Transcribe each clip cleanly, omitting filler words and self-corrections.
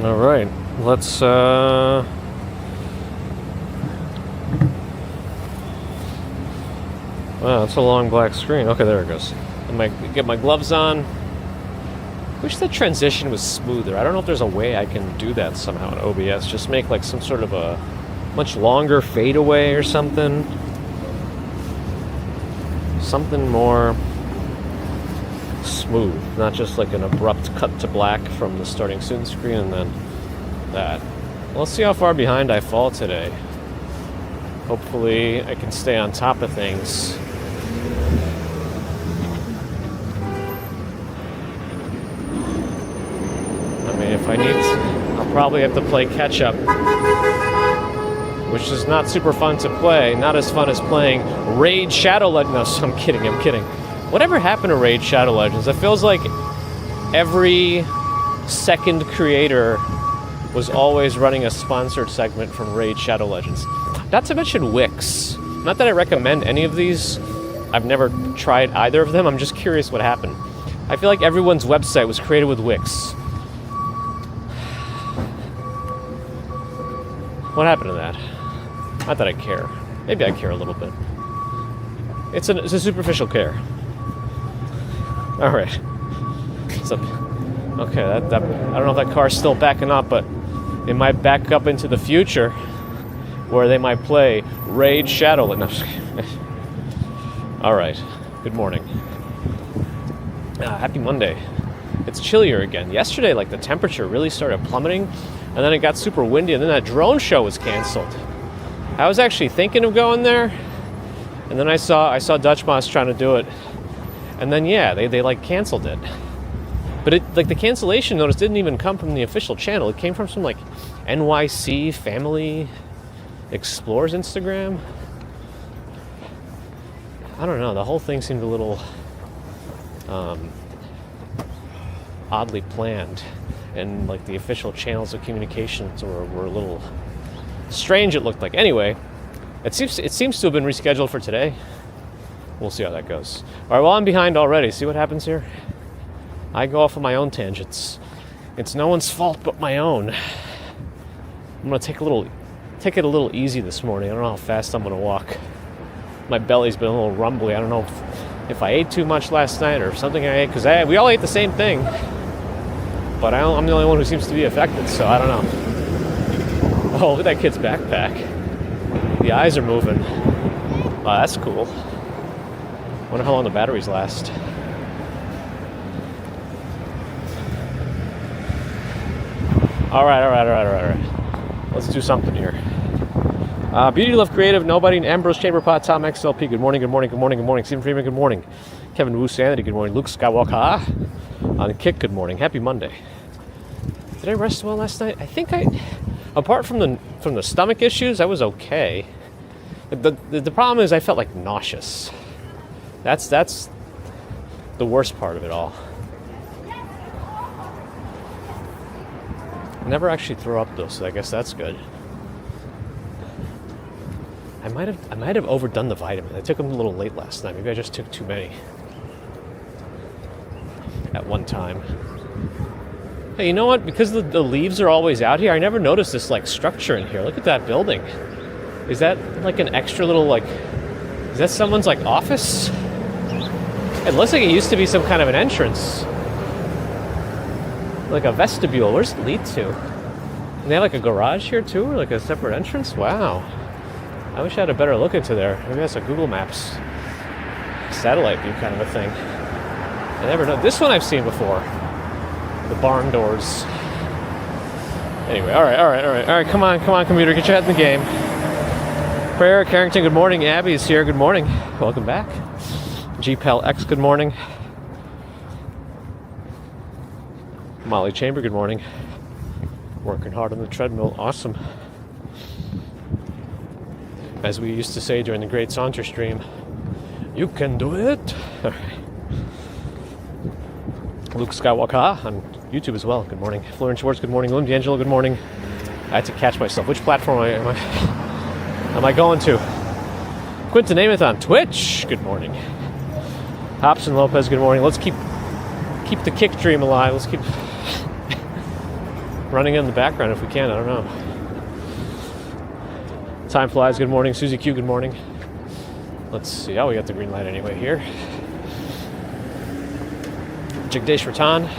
All right, let's wow, that's a long black screen. Okay, there it goes. Get my gloves on. Wish the transition was smoother. I don't know if there's a way I can do that somehow in OBS. Just make like some sort of a much longer fadeaway or something. Something more smooth, not just like an abrupt cut to black from the starting soon screen and then that. Well, let's see how far behind I fall today. Hopefully I can stay on top of things. I mean, if I need to, I'll probably have to play catch up, which is not super fun to play. Not as fun as playing Raid Shadow Legends. No, I'm kidding. Whatever happened to Raid Shadow Legends? It feels like every second creator was always running a sponsored segment from Raid Shadow Legends. Not to mention Wix. Not that I recommend any of these. I've never tried either of them. I'm just curious what happened. I feel like everyone's website was created with Wix. What happened to that? Not that I care. Maybe I care a little bit. It's a superficial care. All right. Okay, I don't know if that car's still backing up, but it might back up into the future where they might play Raid Shadow. No, all right. Good morning. Happy Monday. It's chillier again. Yesterday, like the temperature really started plummeting, and then it got super windy, and then that drone show was canceled. I was actually thinking of going there, and then I saw Dutch Moss trying to do it, and then yeah, they like canceled it. But it like the cancellation notice didn't even come from the official channel. It came from some like NYC Family Explores Instagram. I don't know. The whole thing seemed a little oddly planned, and like the official channels of communications were a little strange. It looked like. Anyway, it seems to have been rescheduled for today. We'll see how that goes. All right. Well, I'm behind already. See what happens here. I go off on my own tangents. It's no one's fault but my own. I'm gonna take it a little easy this morning. I don't know how fast I'm gonna walk. My belly's been a little rumbly. I don't know if I ate too much last night or if something I ate, because we all ate the same thing. But I'm the only one who seems to be affected, so I don't know. Oh, look at that kid's backpack. The eyes are moving. Oh, that's cool. Wonder how long the batteries last. All right. Let's do something here. Beauty Love Creative, Nobody, Ambrose Chamberpot, Tom XLP, good morning. Stephen Freeman, good morning. Kevin Wu Sanity, good morning. Luke Skywalker on Kick, good morning. Happy Monday. Did I rest well last night? I think apart from the stomach issues, I was okay. The problem is I felt like nauseous. That's the worst part of it all. I never actually throw up though, so I guess that's good. I might have overdone the vitamins. I took them a little late last night. Maybe I just took too many at one time. Hey, you know what? Because the leaves are always out here, I never noticed this like structure in here. Look at that building. Is that like an extra little like? Is that someone's like office? It looks like it used to be some kind of an entrance, like a vestibule. Where's it lead to? And they have like a garage here too, or like a separate entrance. Wow. I wish I had a better look into there. Maybe that's a Google Maps satellite view kind of a thing. I never know. This one I've seen before. The barn doors. Anyway, all right. Come on, computer, get your head in the game. Prayer Carrington, good morning. Abby's here. Good morning. Welcome back. GPEL X, good morning. Molly Chamber, good morning. Working hard on the treadmill. Awesome. As we used to say during the Great Saunter stream, you can do it. All right. Luke Skywalker on YouTube as well. Good morning. Florence Schwartz, good morning. Lynn D'Angelo, good morning. I had to catch myself. Which platform am I going to? Quinton Namath on Twitch. Good morning. Hobson Lopez, good morning. Let's keep the kick dream alive. Let's keep running in the background if we can. I don't know. Time flies. Good morning. Susie Q, good morning. Let's see. Oh, we got the green light anyway here. Jagdish Ratan,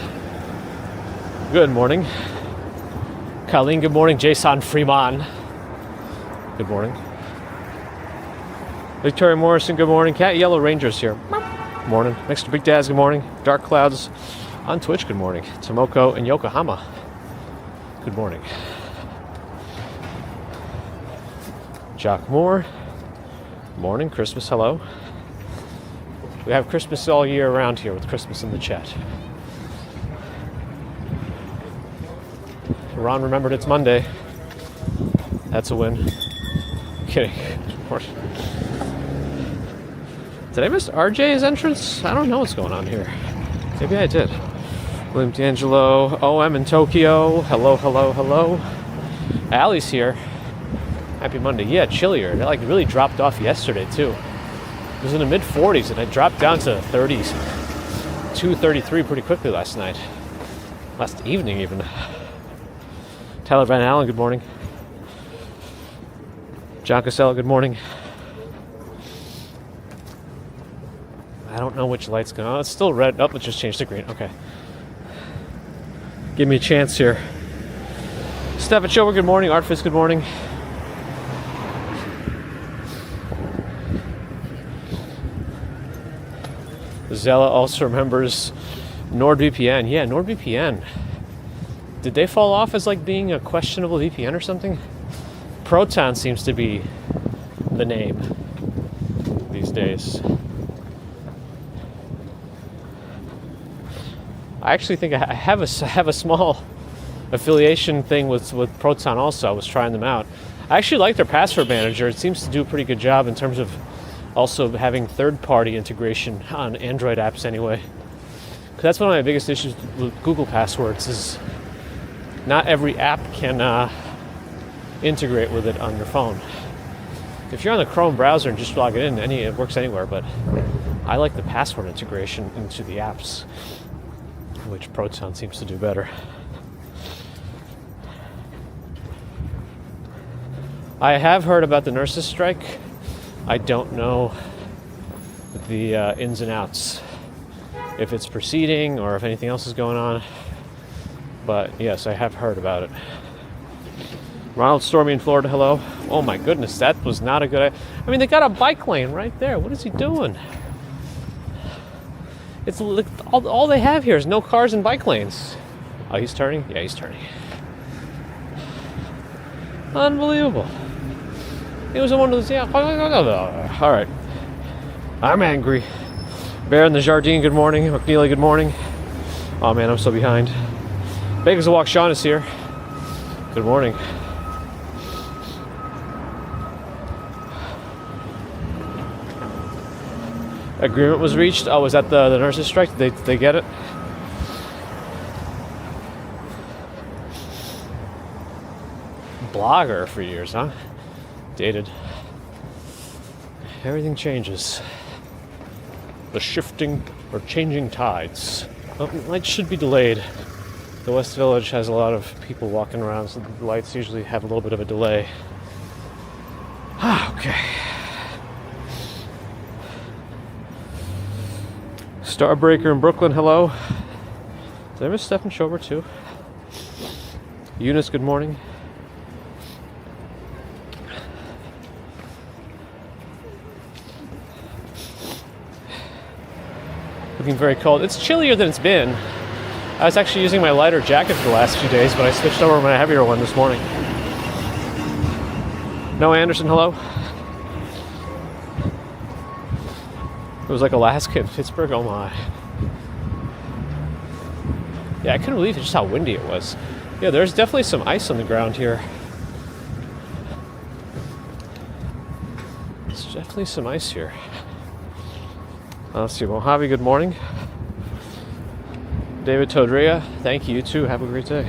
good morning. Colleen, good morning. Jason Freeman, good morning. Victoria Morrison, good morning. Cat Yellow Rangers here. Good morning. Mr. Big Daz, good morning. Dark Clouds on Twitch, good morning. Tomoko in Yokohama, good morning. Jock Moore, morning. Christmas, hello. We have Christmas all year around here with Christmas in the chat. Ron remembered it's Monday. That's a win. Kidding. Did I miss RJ's entrance? I don't know what's going on here. Maybe I did. William D'Angelo, OM in Tokyo. Hello, hello, hello. Allie's here. Happy Monday. Yeah, chillier. It like really dropped off yesterday too. It was in the mid 40s and it dropped down to 30s. 233 pretty quickly last night. Last evening even. Tyler Van Allen, good morning. John Casella, good morning. I don't know which light's going on. It's still red. Oh, it just changed to green. Okay. Give me a chance here. Stefan Schober, good morning. Artfist, good morning. Zella also remembers NordVPN. Yeah, NordVPN. Did they fall off as like being a questionable VPN or something? Proton seems to be the name these days. I actually think I have a small affiliation thing with Proton also. I was trying them out. I actually like their password manager. It seems to do a pretty good job in terms of also having third-party integration on Android apps anyway. 'Cause that's one of my biggest issues with Google Passwords is not every app can integrate with it on your phone. If you're on the Chrome browser and just log it in, it works anywhere, but I like the password integration into the apps, which Proton seems to do better. I have heard about the nurses' strike. I don't know the ins and outs, if it's proceeding or if anything else is going on. But yes, I have heard about it. Ronald Stormy in Florida, hello. Oh my goodness, that was not a good idea. I mean, they got a bike lane right there. What is he doing? It's all they have here is no cars and bike lanes. Oh, he's turning? Yeah, he's turning. Unbelievable. It was one of those, yeah. All right. I'm angry. Bear in the Jardine, good morning. McNeely, good morning. Oh man, I'm so behind. Baker's a Walk, Sean is here. Good morning. Agreement was reached. Oh, was that the nurses' strike? Did they get it? Blogger for years, huh? Dated. Everything changes. The shifting or changing tides. Oh, lights should be delayed. The West Village has a lot of people walking around, so the lights usually have a little bit of a delay. Okay. Starbreaker in Brooklyn, hello. Did I miss Stefan Schober too? Eunice, good morning. Looking very cold. It's chillier than it's been. I was actually using my lighter jacket for the last few days, but I switched over to my heavier one this morning. Noah Anderson, hello. It was like Alaska and Pittsburgh, oh my. Yeah, I couldn't believe just how windy it was. Yeah, there's definitely some ice on the ground here. There's definitely some ice here. Let's see, Mojave, good morning. David Todrea, thank you, you too. Have a great day.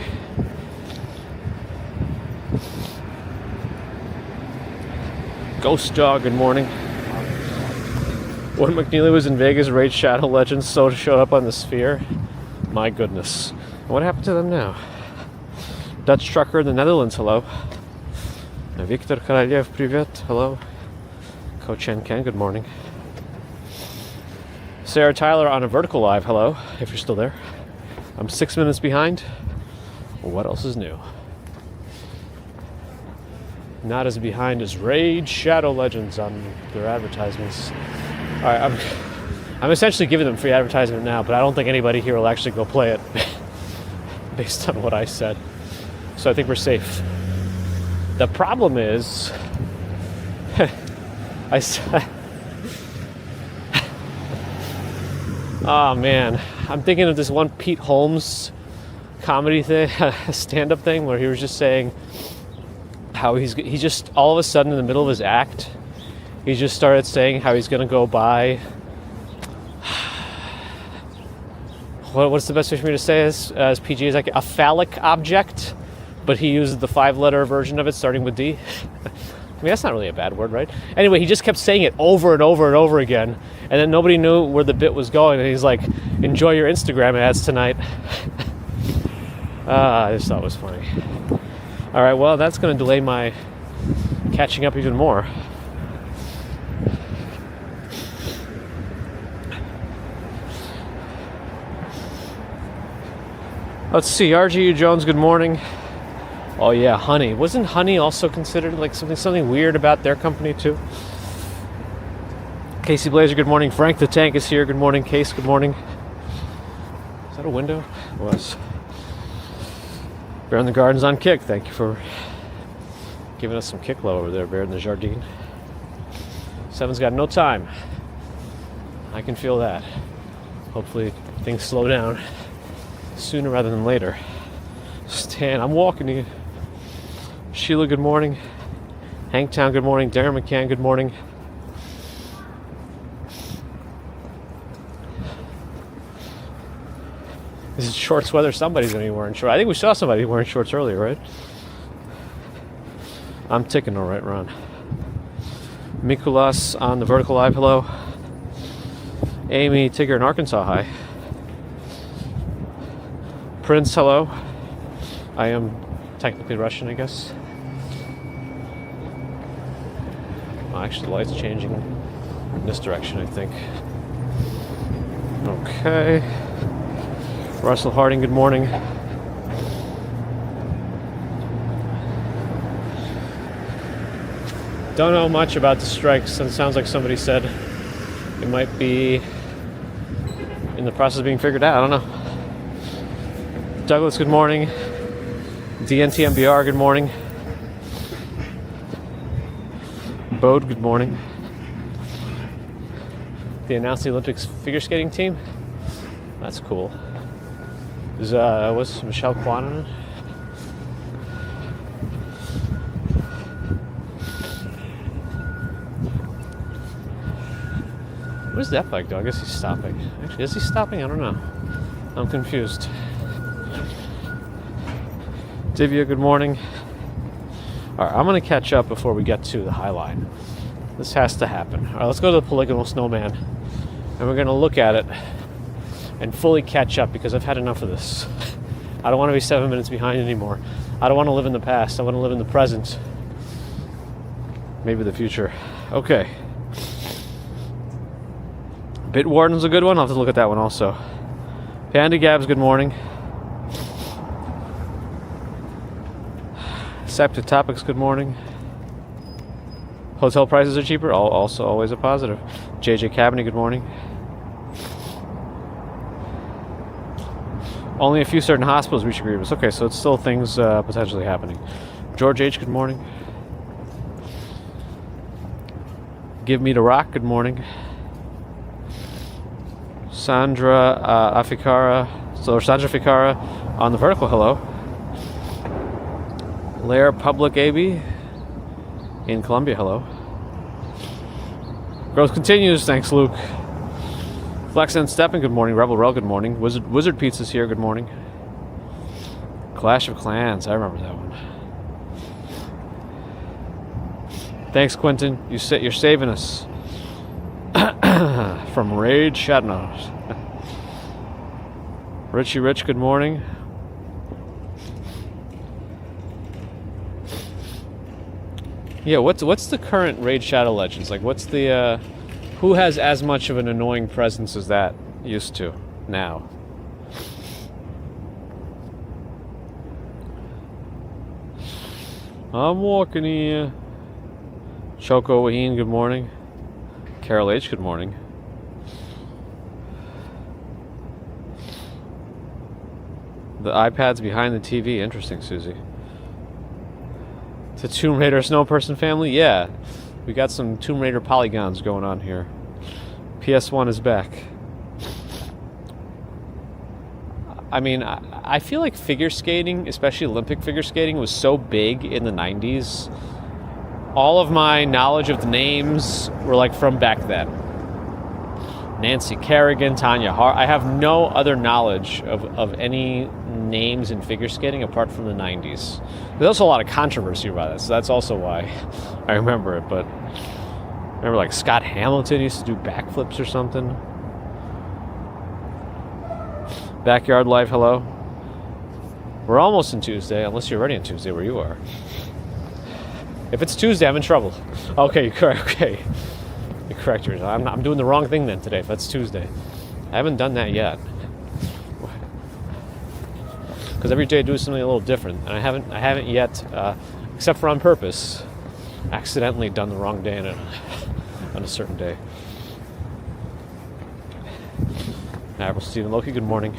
Ghost Dog, good morning. When McNeely was in Vegas, Raid Shadow Legends showed up on the Sphere. My goodness. What happened to them now? Dutch trucker in the Netherlands, hello. Victor Karaliev, привет, hello. Ko Chen Ken, good morning. Sarah Tyler on a vertical live, hello, if you're still there. I'm 6 minutes behind. What else is new? Not as behind as Raid Shadow Legends on their advertisements. Alright, I'm essentially giving them free advertisement now, but I don't think anybody here will actually go play it based on what I said. So I think we're safe. The problem is, oh man, I'm thinking of this one Pete Holmes comedy thing, stand-up thing, where he was just saying how he just all of a sudden in the middle of his act, he just started saying how he's gonna go buy. What's the best way for me to say this? As PG is like a phallic object, but he uses the 5-letter version of it starting with D. I mean, that's not really a bad word, right? Anyway, he just kept saying it over and over and over again, and then nobody knew where the bit was going, and he's like, enjoy your Instagram ads tonight. I just thought it was funny. All right, well, that's going to delay my catching up even more. Let's see, RGU Jones, good morning. Oh yeah, Honey. Wasn't Honey also considered like something weird about their company too? Casey Blazer, good morning. Frank the Tank is here. Good morning, Case. Good morning. Is that a window? It was. Bear in the Garden's on kick. Thank you for giving us some kick love over there, Bear in the Jardine. Seven's got no time. I can feel that. Hopefully things slow down sooner rather than later. Stan, I'm walking to you. Sheila, good morning. Hangtown, good morning. Darren McCann, good morning. This is shorts weather. Somebody's going to be wearing shorts. I think we saw somebody wearing shorts earlier, right? I'm ticking all right, Ron. Mikulas on the vertical live, hello. Amy Tigger in Arkansas, hi. Prince, hello. I am technically Russian, I guess. Oh, actually, the light's changing in this direction, I think. Okay. Russell Harding, good morning. Don't know much about the strikes, and it sounds like somebody said it might be in the process of being figured out. I don't know. Douglas, good morning. DNTMBR, good morning. Bode, good morning. They announced the Olympics figure skating team. That's cool. Was Michelle Kwan on it? Where's that bike, though? I guess he's stopping. Actually, is he stopping? I don't know. I'm confused. Divya, good morning. All right, I'm going to catch up before we get to the Highline. This has to happen. All right, let's go to the Polygonal Snowman, and we're going to look at it and fully catch up because I've had enough of this. I don't want to be 7 minutes behind anymore. I don't want to live in the past. I want to live in the present. Maybe the future. Okay. Bitwarden's a good one. I'll have to look at that one also. Panda Gabs, good morning. Septic Topics, good morning. Hotel prices are cheaper. Also always a positive. JJ Cabinet, good morning. Only a few certain hospitals reach agreements. Okay, so it's still things potentially happening. George H., good morning. Give Me the Rock, good morning. Sandra Afikara on the vertical, hello. Lair Public AB in Columbia, hello. Growth continues, thanks Luke. Flex and Stepping, good morning. Rebel Rel, good morning. Wizard Pizza's here, good morning. Clash of Clans, I remember that one. Thanks, Quentin. You're saving us from Raid Shadows. Richie Rich, good morning. Yeah, what's the current Raid Shadow Legends? Like, what's the who has as much of an annoying presence as that used to now? I'm walking here. Choco Waheen, good morning. Carol H, good morning. The iPad's behind the TV. Interesting, Susie. The Tomb Raider Snow Person family? Yeah. We got some Tomb Raider polygons going on here. PS1 is back. I mean, I feel like figure skating, especially Olympic figure skating, was so big in the 90s. All of my knowledge of the names were like from back then. Nancy Kerrigan, Tanya Hart. I have no other knowledge of any names in figure skating apart from the 90s. There's also a lot of controversy about it, so that's also why I remember it. But I remember like Scott Hamilton used to do backflips or something. Backyard Life, hello. We're almost in Tuesday, unless you're already on Tuesday where you are. If it's Tuesday, I'm in trouble. Okay, you're correct. Okay. You're correct. I'm doing the wrong thing then today if that's Tuesday. I haven't done that yet. Because every day I do something a little different. And I haven't yet, except for on purpose, accidentally done the wrong day on a certain day. Admiral Stephen Loki, good morning.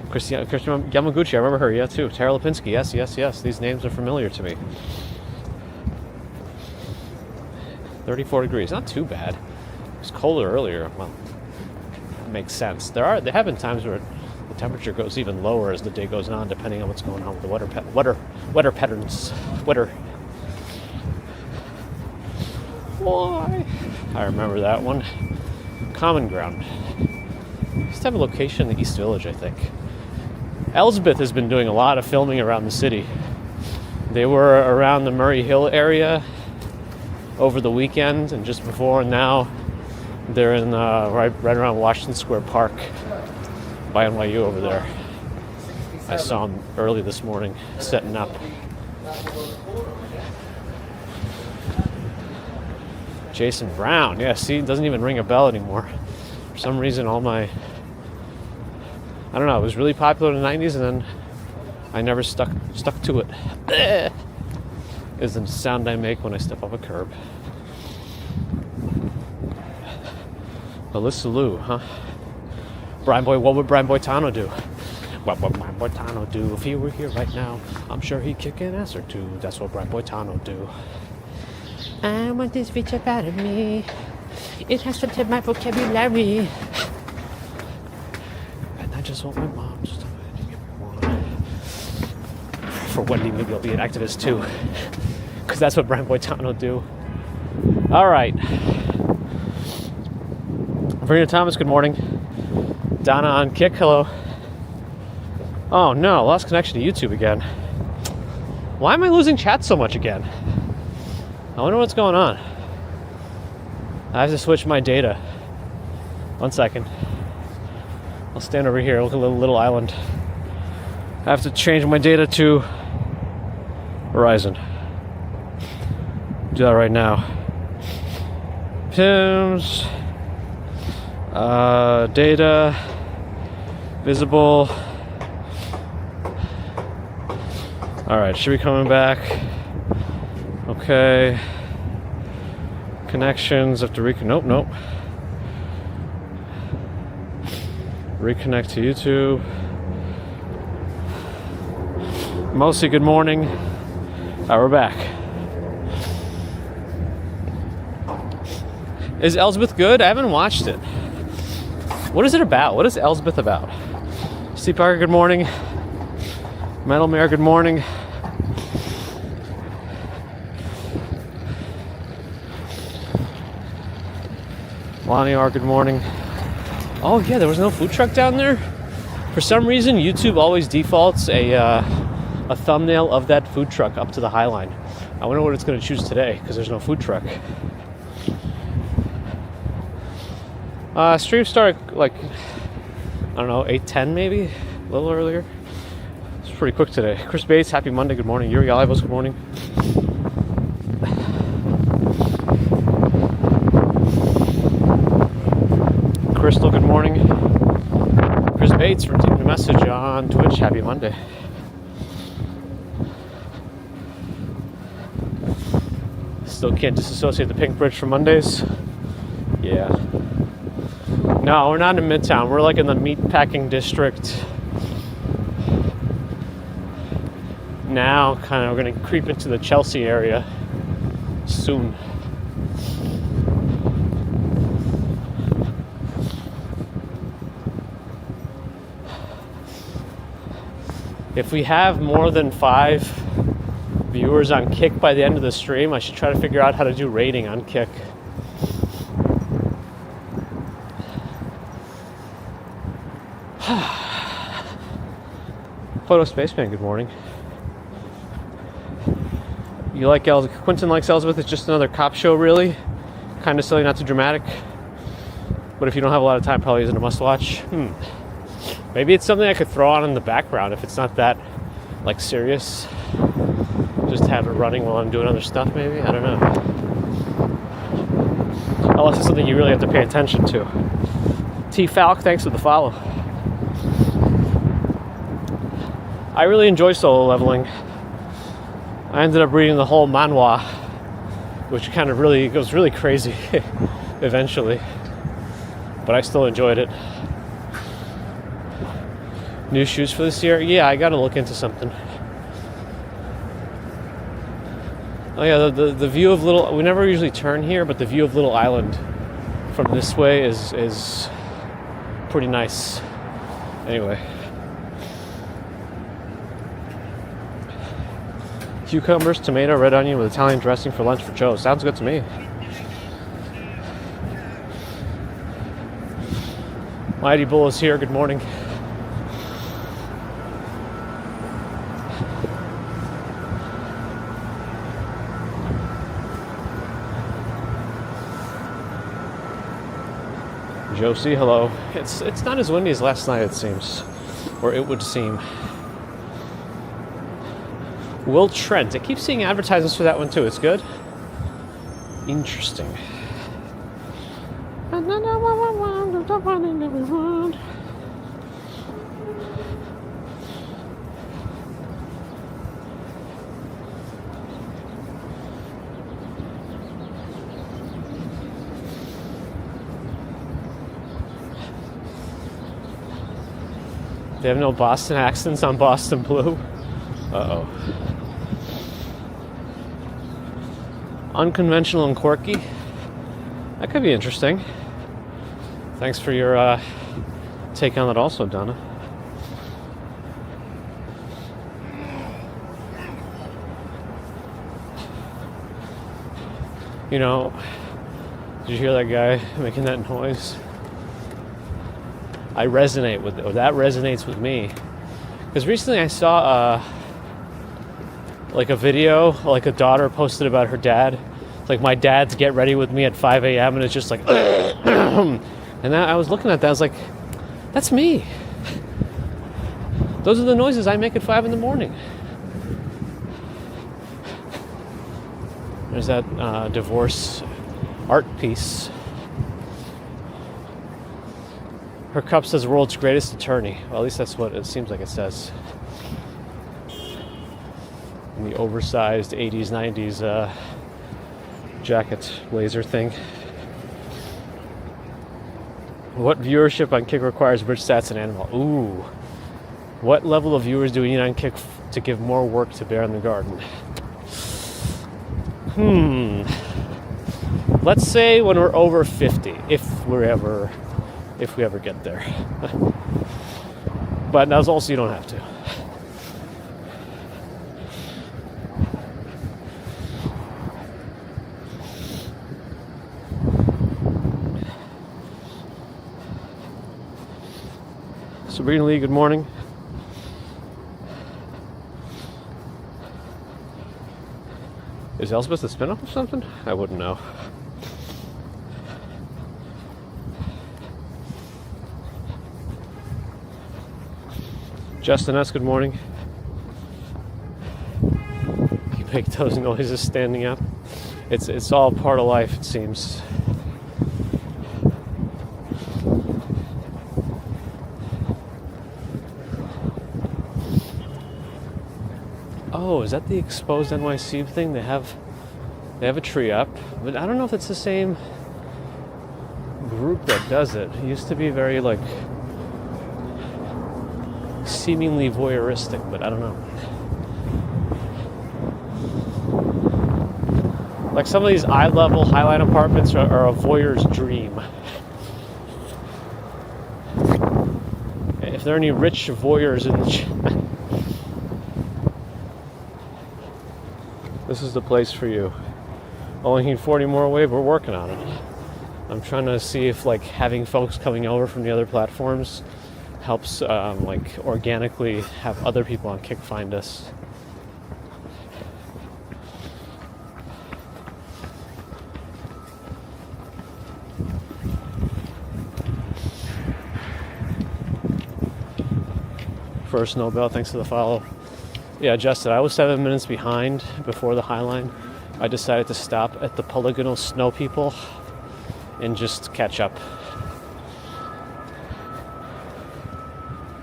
Christian Yamaguchi, I remember her, yeah, too. Tara Lipinski, yes. These names are familiar to me. 34 degrees, not too bad. It was colder earlier. Well, that makes sense. There have been times where the temperature goes even lower as the day goes on, depending on what's going on with the weather patterns. Why? I remember that one. Common Ground. Used to have a location in the East Village, I think. Elsbeth has been doing a lot of filming around the city. They were around the Murray Hill area over the weekend and just before, and now they're in right around Washington Square Park by NYU over there. I saw them early this morning setting up. Jason Brown, yeah, see, it doesn't even ring a bell anymore. For some reason, I don't know, it was really popular in the 90s and then I never stuck to it. Is the sound I make when I step off a curb. Alyssa Lou, huh? Brian Boy, what would Brian Boitano do? What would Brian Boitano do if he were here right now? I'm sure he'd kick an ass or two. That's what Brian Boitano do. I want this bitch up out of me. It has to my vocabulary. And I just want my mom to stop it. Give me one. For Wendy, maybe I'll be an activist too. Because that's what Brian Boitano do. All right. Verena Thomas, good morning. Donna on Kick, hello. Oh no, lost connection to YouTube again. Why am I losing chat so much again? I wonder what's going on. I have to switch my data. 1 second. I'll stand over here, look at a little island. I have to change my data to Verizon. Do that right now. Pims. Data. Visible. Alright, should be coming back. Okay. Connections, have to nope. Reconnect to YouTube. Mostly good morning. We're back. Is Elsbeth good? I haven't watched it. What is it about? What is Elsbeth about? Steve Parker, good morning. Metal Mare, good morning. Lonnie R, good morning. Oh yeah, there was no food truck down there? For some reason, YouTube always defaults a thumbnail of that food truck up to the Highline. I wonder what it's going to choose today, because there's no food truck. Stream started like, I don't know, 8:10 maybe? A little earlier. It's pretty quick today. Chris Bates, happy Monday, good morning. Yuri Olivos, good morning. morning. Chris Bates received a message on Twitch. Happy Monday. Still can't disassociate the Pink Bridge from Mondays. Yeah. No, we're not in Midtown. We're like in the meatpacking district. Now, kind of, we're going to creep into the Chelsea area soon. If we have more than 5 viewers on Kick by the end of the stream, I should try to figure out how to do rating on Kick. Photo Spaceman, good morning. You like Quentin likes Elsbeth? It's just another cop show, really. Kind of silly, not too dramatic. But if you don't have a lot of time, probably isn't a must-watch. Maybe it's something I could throw on in the background if it's not that, like, serious. Just have it running while I'm doing other stuff, maybe? I don't know. Unless it's something you really have to pay attention to. T. Falk, thanks for the follow. I really enjoy solo leveling. I ended up reading the whole manhwa, which kind of really goes really crazy eventually. But I still enjoyed it. New shoes for this year? Yeah, I gotta look into something. Oh yeah, the view of Little... We never usually turn here, but the view of Little Island from this way is pretty nice. Anyway. Cucumbers, tomato, red onion with Italian dressing for lunch for Joe. Sounds good to me. Mighty Bull is here. Good morning. Josie, hello. It's not as windy as last night, it seems. Or it would seem. Will Trent. I keep seeing advertisements for that one too. It's good. Interesting. They have no Boston accents on Boston Blue. Uh-oh. Unconventional and quirky. That could be interesting. Thanks for your take on that also, Donna. You know, did you hear that guy making that noise? I resonate with it, or that resonates with me. Because recently I saw like a video, like a daughter posted about her dad. It's like, my dad's get ready with me at 5 a.m. and it's just like, and I was looking at that, I was like, that's me. Those are the noises I make at 5 in the morning. There's that divorce art piece. Her cup says world's greatest attorney. Well, at least that's what it seems like it says. In the oversized 80s, 90s jacket blazer thing. What viewership on Kick requires rich stats and animal? Ooh. What level of viewers do we need on Kick to give more work to Bear in the Garden? Let's say when we're over 50, if we ever get there. But that's also, you don't have to. Sabrina Lee, good morning. Is Elspeth a spin-off of something? I wouldn't know. Justin S., good morning. You make those noises standing up. It's all part of life, it seems. Oh, is that the exposed NYC thing? They have a tree up, but I don't know if it's the same group that does it. It used to be very like seemingly voyeuristic, but I don't know. Like some of these eye-level Highline apartments are a voyeur's dream. If there are any rich voyeurs in the this is the place for you. Only need 40 more away, but we're working on it. I'm trying to see if like having folks coming over from the other platforms helps like organically have other people on Kick find us. First Nobel, thanks for the follow. Yeah, Justin, I was 7 minutes behind before the Highline. I decided to stop at the Polygonal Snow People and just catch up.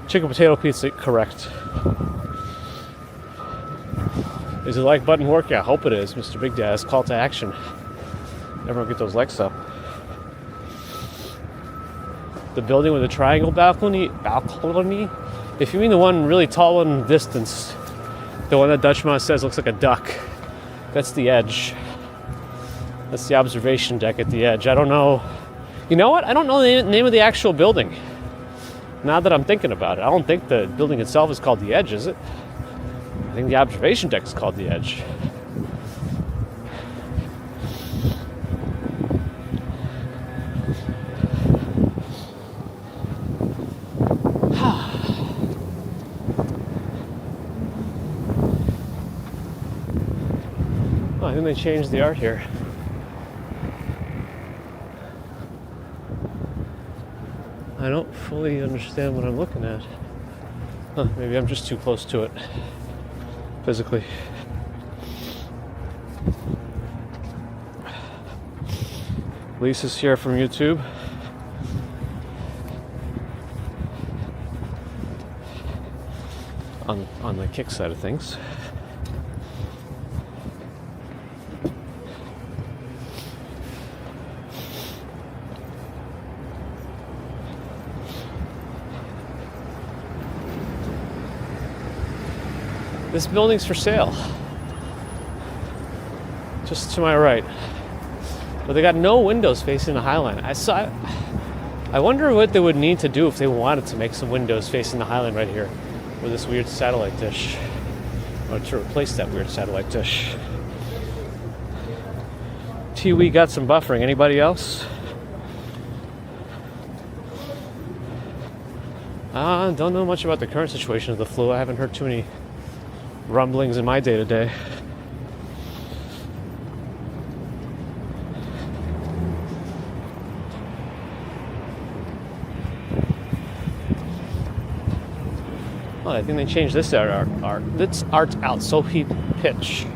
Chicken potato pizza, correct. Is the like button working? I hope it is, Mr. Big Dad. Call to action. Everyone get those likes up. The building with the triangle balcony? If you mean the one really tall one in the distance, the one that Dutchman says looks like a duck, that's the edge. That's the observation deck at the edge. I don't know. You know what? I don't know the name of the actual building. Now that I'm thinking about it, I don't think the building itself is called the Edge, is it? I think the observation deck is called the Edge. Oh, I think they changed the art here. I don't fully understand what I'm looking at. Huh, maybe I'm just too close to it physically. Lisa's here from YouTube. On the Kick side of things. This building's for sale. Just to my right. But they got no windows facing the Highline. I wonder what they would need to do if they wanted to make some windows facing the Highline right here with this weird satellite dish. Or to replace that weird satellite dish. We got some buffering. Anybody else? Don't know much about the current situation of the flu. I haven't heard too many rumblings in my day-to-day. Oh, I think they changed this art. This art out, so he pitch. I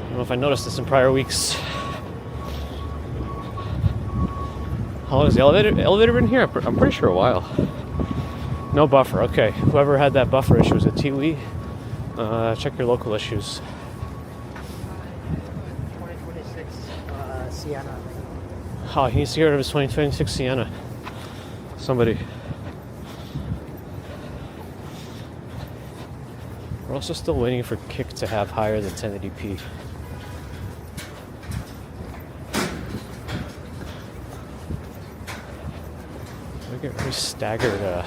don't know if I noticed this in prior weeks. How long has the elevator been here? I'm pretty sure a while. No buffer. Okay, whoever had that buffer issue was a Tiwi. Check your local issues. 2026 Sienna. Oh, he needs to get rid of his 2026 Sienna. Somebody. We're also still waiting for Kick to have higher than 1080p. I get very staggered.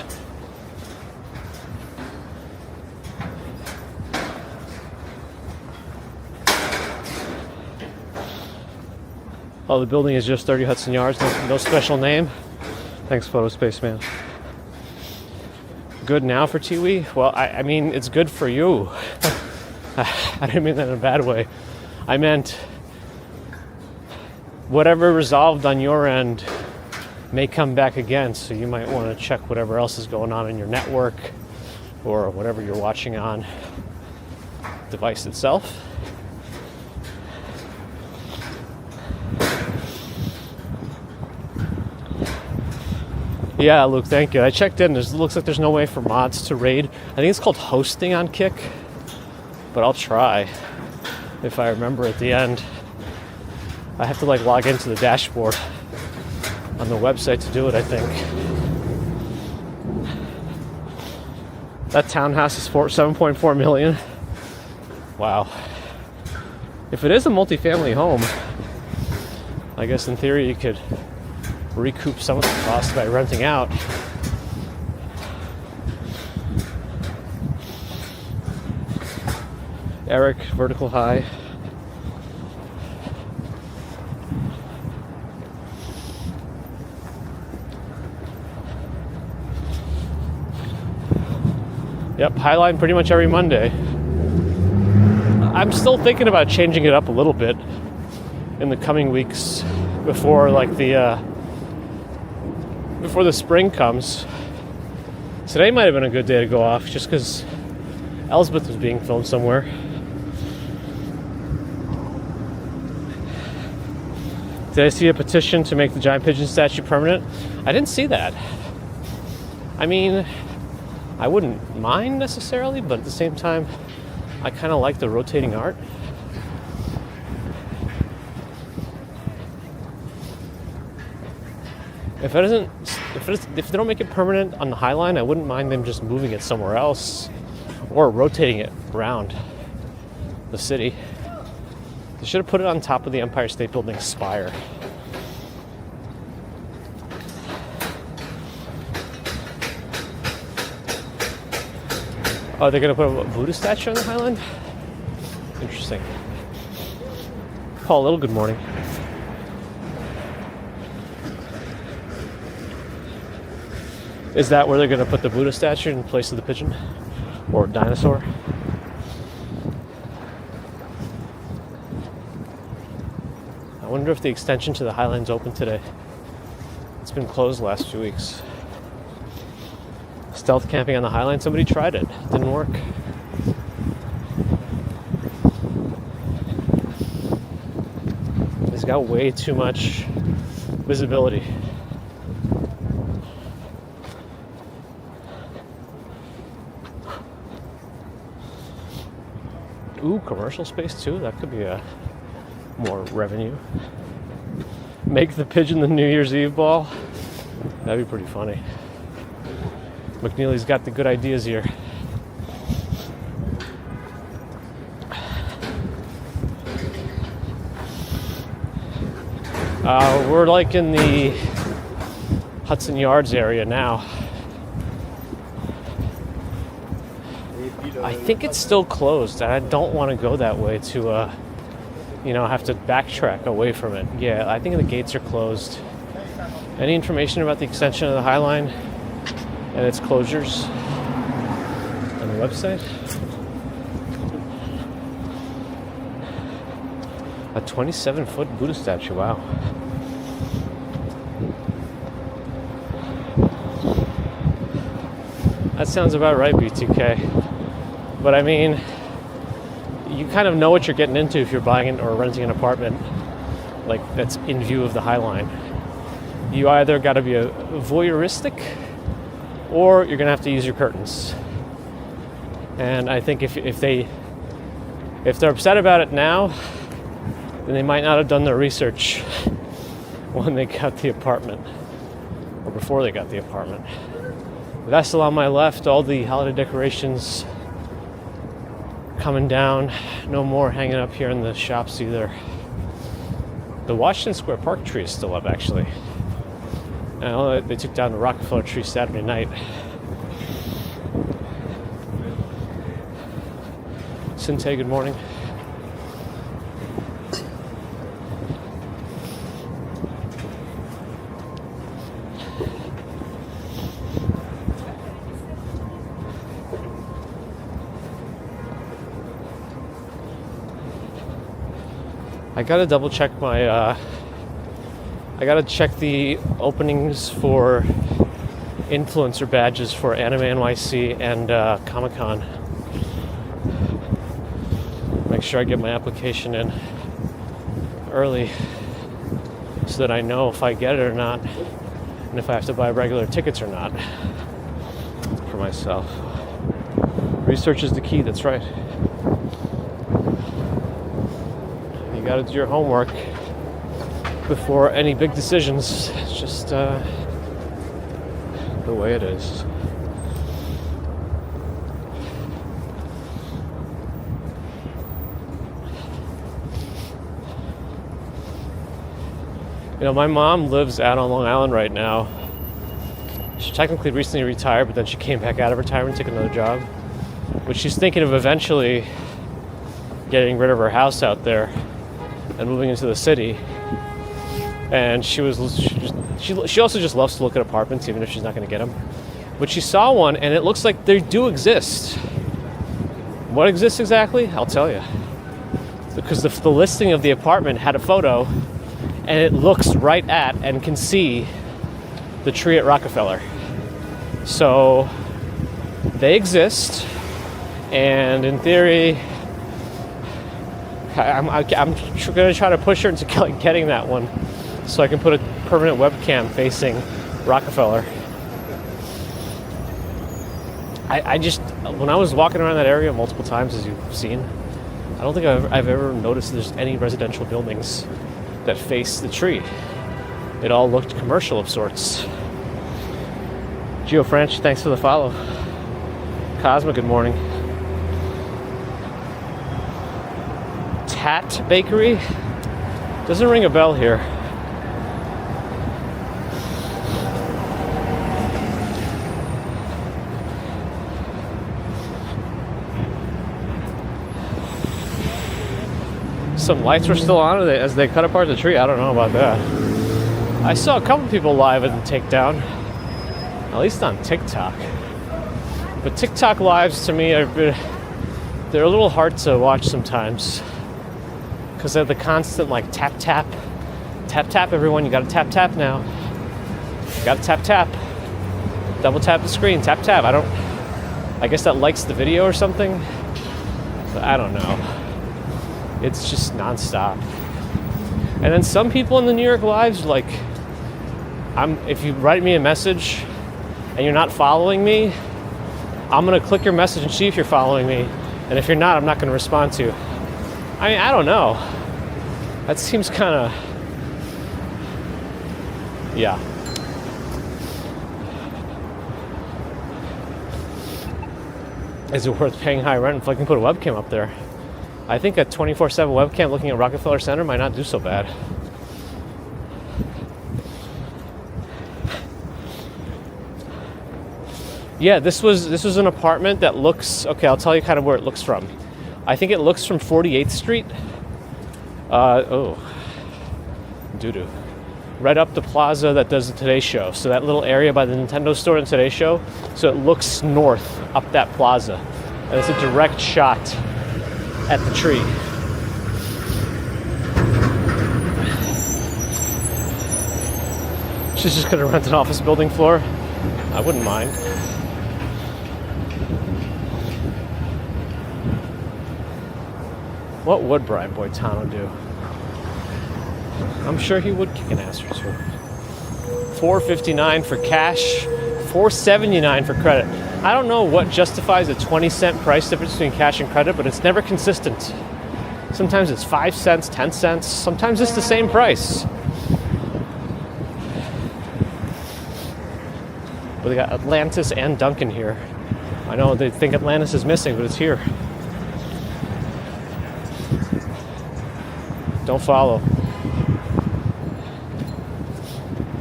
Oh, the building is just 30 Hudson Yards, no special name. Thanks, Photo Spaceman. Good now for Tiwi? Well, I mean, it's good for you. I didn't mean that in a bad way. I meant whatever resolved on your end may come back again, so you might want to check whatever else is going on in your network or whatever you're watching on the device itself. Yeah, Luke, thank you. I checked in. It looks like there's no way for mods to raid. I think it's called hosting on Kick. but I'll try if I remember at the end. I have to like log into the dashboard on the website to do it, I think. That townhouse is 7.4 million. Wow. If it is a multifamily home, I guess in theory you could recoup some of the cost by renting out. Eric, vertical high. Yep, Highline pretty much every Monday. I'm still thinking about changing it up a little bit in the coming weeks before before the spring comes. Today might have been a good day to go off just because Elsbeth was being filmed somewhere. Did I see a petition to make the giant pigeon statue permanent? I didn't see that. I mean, I wouldn't mind necessarily, but at the same time, I kind of like the rotating art. If they don't make it permanent on the Highline, I wouldn't mind them just moving it somewhere else or rotating it around the city. They should have put it on top of the Empire State Building spire. Oh, they're going to put a Buddha statue on the Highline? Interesting. Paul Little, good morning. Is that where they're going to put the Buddha statue in place of the pigeon? Or dinosaur? I wonder if the extension to the Highline's open today. It's been closed the last few weeks. Stealth camping on the Highline, somebody tried it. Didn't work. It's got way too much visibility. Ooh, commercial space too. That could be a more revenue. Make the pigeon the New Year's Eve ball. That'd be pretty funny. McNeely's got the good ideas here. We're like in the Hudson Yards area now. I think it's still closed. I don't want to go that way to, have to backtrack away from it. Yeah, I think the gates are closed. Any information about the extension of the Highline and its closures on the website? A 27-foot Buddha statue, wow. That sounds about right, BTK. But I mean, you kind of know what you're getting into if you're buying or renting an apartment like that's in view of the Highline. You either got to be a voyeuristic or you're going to have to use your curtains. And I think if they're upset about it now, then they might not have done their research when they got the apartment or before they got the apartment. Vessel on my left, all the holiday decorations coming down. No more hanging up here in the shops either. The Washington Square Park tree is still up, actually. They took down the Rockefeller tree Saturday night. Sinte, good morning. I gotta double check I gotta check the openings for influencer badges for Anime NYC and Comic-Con. Make sure I get my application in early so that I know if I get it or not and if I have to buy regular tickets or not for myself. Research is the key, that's right. got to do your homework before any big decisions. It's just the way it is. You know, my mom lives out on Long Island right now. She technically recently retired, but then she came back out of retirement, took another job, which she's thinking of eventually getting rid of her house out there and moving into the city. And she also just loves to look at apartments, even if she's not going to get them. But she saw one, and it looks like they do exist. What exists exactly? I'll tell you. Because the listing of the apartment had a photo, and it looks right at and can see the tree at Rockefeller. So they exist, and in theory, I'm going to try to push her into getting that one so I can put a permanent webcam facing Rockefeller. I just, when I was walking around that area multiple times, as you've seen, I don't think I've ever noticed there's any residential buildings that face the tree. It all looked commercial of sorts. Geo French, thanks for the follow. Cosma, good morning. Tat Bakery? Doesn't ring a bell here. Some lights were still on as they cut apart the tree. I don't know about that. I saw a couple people live at the takedown, at least on TikTok. But TikTok lives to me they're a little hard to watch sometimes because they're the constant like tap tap, tap tap. Everyone, you got to tap tap now. You got to tap tap. Double tap the screen. Tap tap. I guess that likes the video or something. But I don't know. It's just nonstop. And then some people in the New York lives, like, if you write me a message and you're not following me, I'm gonna click your message and see if you're following me. And if you're not, I'm not gonna respond to you. I mean, I don't know. That seems kind of, yeah. Is it worth paying high rent if I can put a webcam up there? I think a 24/7 webcam looking at Rockefeller Center might not do so bad. Yeah, this was an apartment that looks, okay, I'll tell you kind of where it looks from. I think it looks from 48th Street. Doo-doo. Right up the plaza that does the Today Show. So that little area by the Nintendo store and Today Show. So it looks north up that plaza. And it's a direct shot at the tree. She's just gonna rent an office building floor. I wouldn't mind. What would Brian Boitano do? I'm sure he would kick an ass or two. $4.59 for cash, $4.79 for credit. I don't know what justifies a 20-cent price difference between cash and credit, but it's never consistent. Sometimes it's 5 cents, 10 cents. Sometimes it's the same price. But they got Atlantis and Duncan here. I know they think Atlantis is missing, but it's here. Don't follow.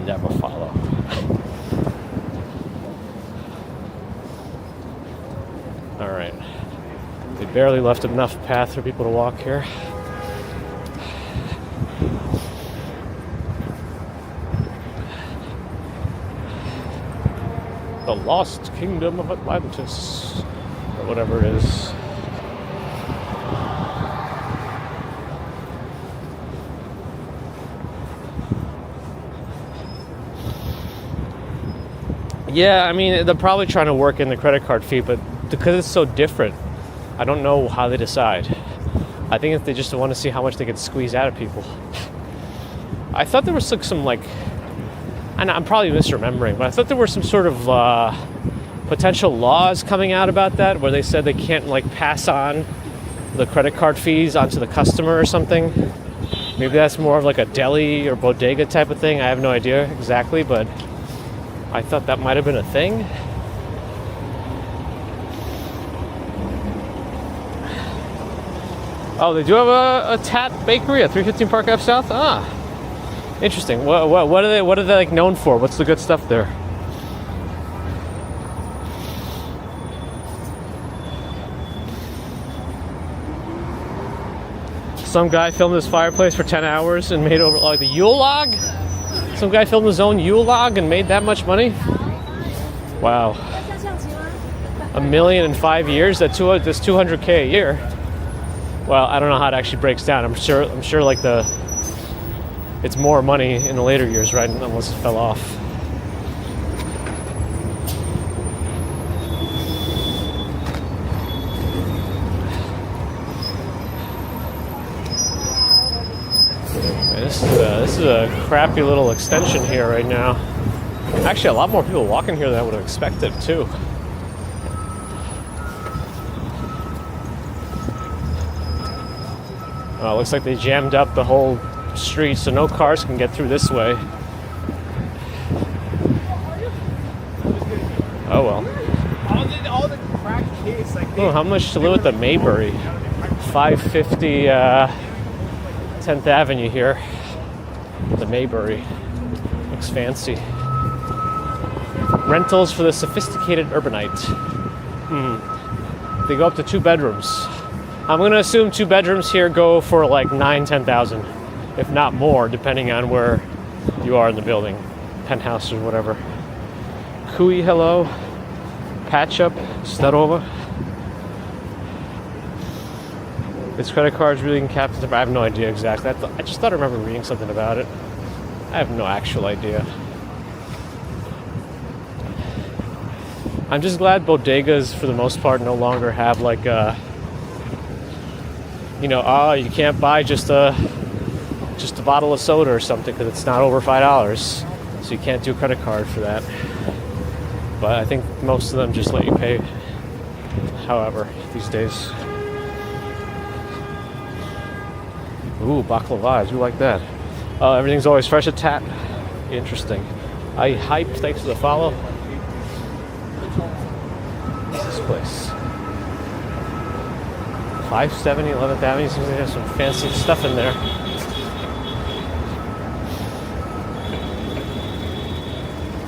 Never follow. All right. We barely left enough path for people to walk here. The Lost Kingdom of Atlantis, or whatever it is. Yeah, I mean, they're probably trying to work in the credit card fee, but because it's so different, I don't know how they decide. I think if they just want to see how much they can squeeze out of people. I thought there was some like, and I'm probably misremembering, but I thought there were some sort of potential laws coming out about that, where they said they can't like pass on the credit card fees onto the customer or something. Maybe that's more of like a deli or bodega type of thing. I have no idea exactly, but I thought that might have been a thing. Oh, they do have a Tat Bakery at 315 Park Ave South. Ah, interesting. What are they like known for? What's the good stuff there? Some guy filmed his fireplace for 10 hours and made over like the Yule log. Some guy filmed his own Yule log and made that much money. Wow. $1 million in 5 years. That's 200K a year. Well, I don't know how it actually breaks down. I'm sure like it's more money in the later years, right? Unless it fell off. This is a crappy little extension here right now. Actually, a lot more people walking here than I would have expected too. It looks like they jammed up the whole street so no cars can get through this way. Oh well. All the crack case, like Oh, how much to live at the Maybury? 550 10th Avenue here. The Maybury. Looks fancy. Rentals for the sophisticated urbanite. They go up to 2 bedrooms. I'm gonna assume 2 bedrooms here go for like 10,000, if not more, depending on where you are in the building, penthouse or whatever. Kui, hello. Patch up, Starova. This credit card's really captive. I have no idea exactly. I just thought I remember reading something about it. I have no actual idea. I'm just glad bodegas, for the most part, no longer have like a, you can't buy just a bottle of soda or something because it's not over $5, so you can't do a credit card for that. But I think most of them just let you pay however these days. Ooh, baklava, I do like that. Everything's always fresh at Tat. Interesting. I hype, thanks for the follow. What's this place? 570 11th Avenue, seems like they have some fancy stuff in there.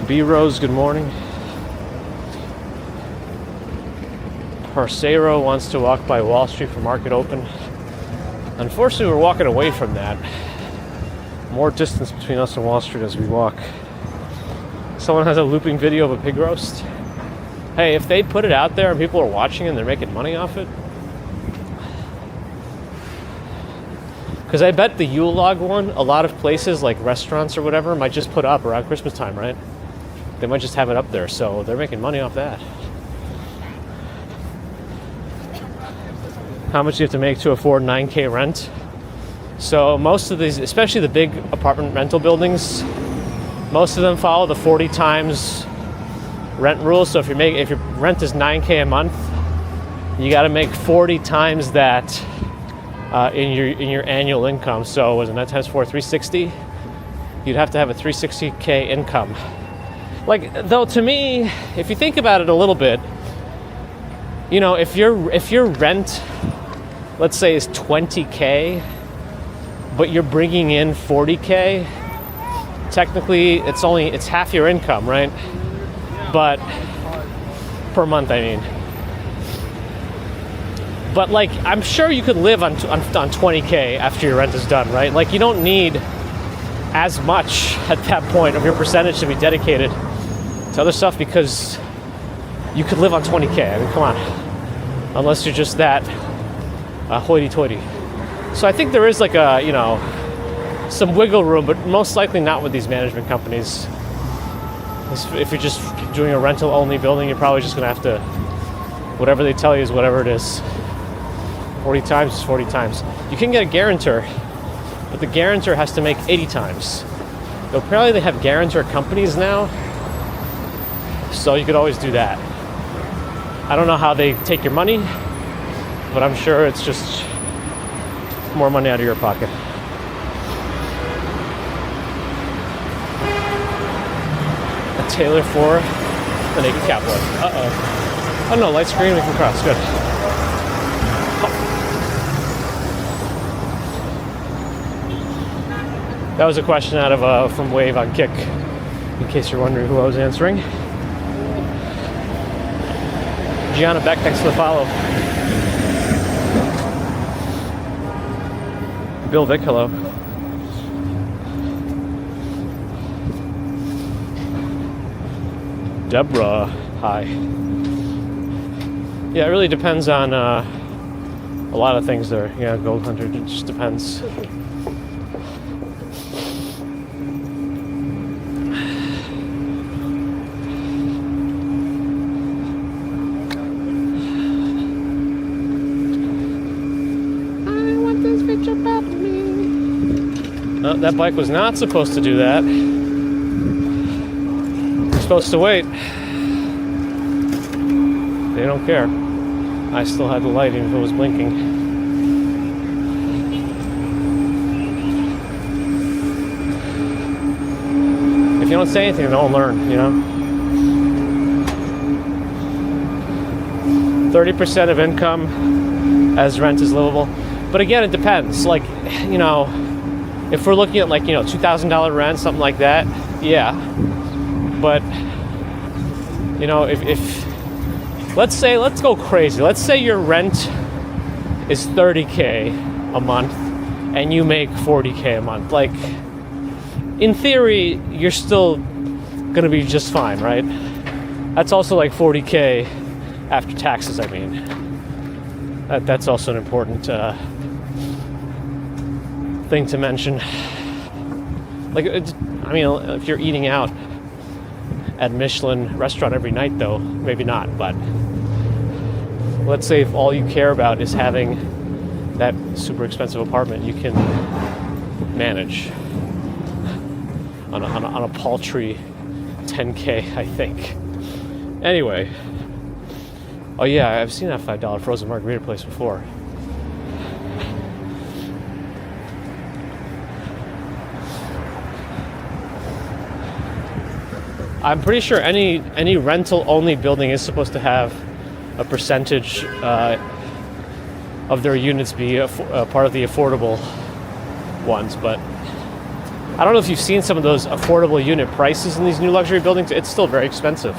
B Rose, good morning. Parcero wants to walk by Wall Street for market open. Unfortunately, we're walking away from that. More distance between us and Wall Street as we walk. Someone has a looping video of a pig roast. Hey, if they put it out there and people are watching and they're making money off it. Because I bet the Yule log one, a lot of places like restaurants or whatever might just put up around Christmas time, right? They might just have it up there, so they're making money off that. How much do you have to make to afford 9K rent? So most of these, especially the big apartment rental buildings, most of them follow the 40 times rent rule. So if your rent is 9K a month, you got to make 40 times that in your annual income. So wasn't that times 4, 360? You'd have to have a 360K income. Like, though, to me, if you think about it a little bit, if your rent, let's say, is 20K, but you're bringing in 40K, technically it's half your income, right? But per month, I mean. But like, I'm sure you could live on 20K after your rent is done, right? Like, you don't need as much at that point of your percentage to be dedicated to other stuff because you could live on 20K. I mean, come on. Unless you're just that hoity-toity. So I think there is like some wiggle room, but most likely not with these management companies. If you're just doing a rental-only building, you're probably just going to have to, whatever they tell you is whatever it is. 40 times is 40 times. You can get a guarantor, but the guarantor has to make 80 times. Though apparently they have guarantor companies now, so you could always do that. I don't know how they take your money, but I'm sure it's just more money out of your pocket. Taylor for the Naked Cowboy. Uh-oh. Oh no, light screen, we can cross. Good. That was a question out of from Wave on Kick, in case you're wondering who I was answering. Gianna Beck, thanks for the follow. Bill Vick, hello. Deborah, hi. Yeah, it really depends on a lot of things there. Yeah, Gold Hunter, it just depends. Oh, that bike was not supposed to do that. You're supposed to wait. They don't care. I still had the light even if it was blinking. If you don't say anything, they won't learn, you know? 30% of income as rent is livable. But again, it depends. Like, you know, if we're looking at like, you know, $2,000 rent, something like that, yeah. But, you know, if let's go crazy. Let's say your rent is $30K a month and you make $40K a month. Like, in theory, you're still gonna be just fine, right? That's also like $40K after taxes, I mean. That's also an important thing to mention. Like, I mean, if you're eating out at a Michelin restaurant every night, though, maybe not. But let's say if all you care about is having that super expensive apartment, you can manage on a paltry 10K, I think. Anyway, oh yeah, I've seen that $5 frozen margarita place before. I'm pretty sure any rental-only building is supposed to have a percentage of their units be a part of the affordable ones, but I don't know if you've seen some of those affordable unit prices in these new luxury buildings. It's still very expensive.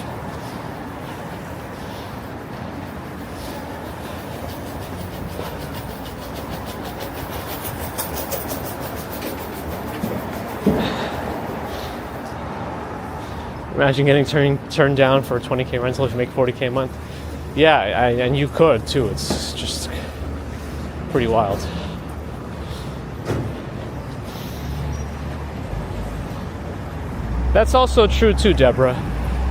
Imagine getting turned down for a 20K rental if you make 40K a month. Yeah, and you could too. It's just pretty wild. That's also true too, Deborah.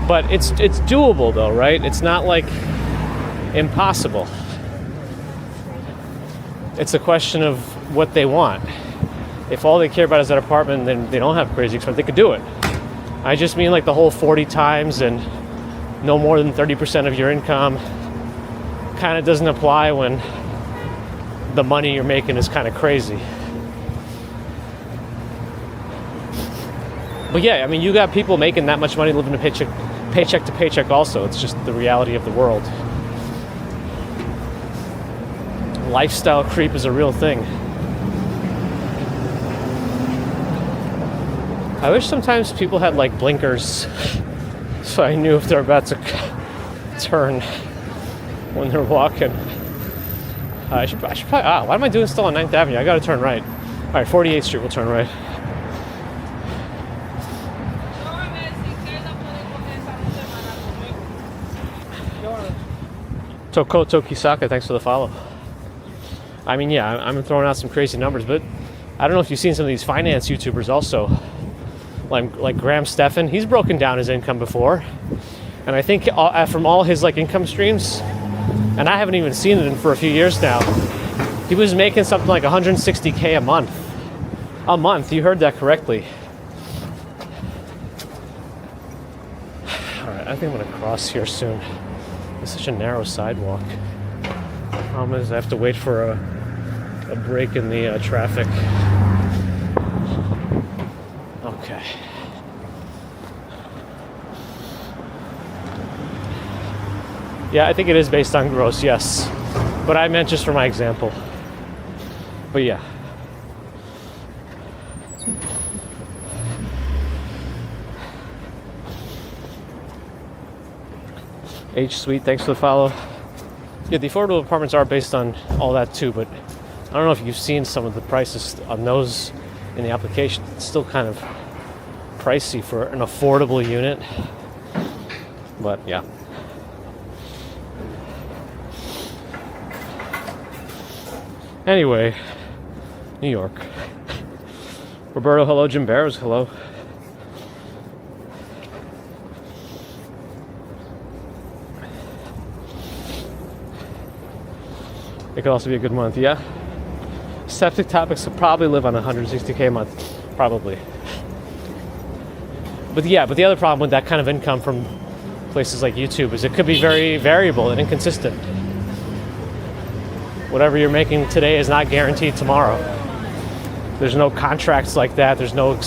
But it's doable though, right? It's not like impossible. It's a question of what they want. If all they care about is that apartment, then they don't have crazy expense. They could do it. I just mean like the whole 40 times and no more than 30% of your income kind of doesn't apply when the money you're making is kind of crazy. But yeah, I mean, you got people making that much money living a paycheck to paycheck also. It's just the reality of the world. Lifestyle creep is a real thing. I wish sometimes people had like blinkers so I knew if they're about to turn when they're walking. I should probably, why am I doing still on 9th Avenue? I gotta turn right. All right, 48th Street, we'll turn right. Tokoto Kisaka, thanks for the follow. I mean, yeah, I'm throwing out some crazy numbers, but I don't know if you've seen some of these finance YouTubers also. Like Graham Stephan, he's broken down his income before, and I think from all his like income streams, and I haven't even seen it for a few years now, he was making something like 160K a month. A month, you heard that correctly. All right, I think I'm gonna cross here soon. It's such a narrow sidewalk. The problem is I have to wait for a break in the traffic. Okay. Yeah, I think it is based on gross, yes. But I meant just for my example. But yeah. H Sweet, thanks for the follow. Yeah, the affordable apartments are based on all that too, but I don't know if you've seen some of the prices on those in the application. It's still kind of pricey for an affordable unit. But yeah. Anyway, New York. Roberto, hello. Jim Barrows, hello. It could also be a good month, yeah. Septic topics will probably live on 160K a month, probably. But the other problem with that kind of income from places like YouTube is it could be very variable and inconsistent. Whatever you're making today is not guaranteed tomorrow. There's no contracts like that. There's no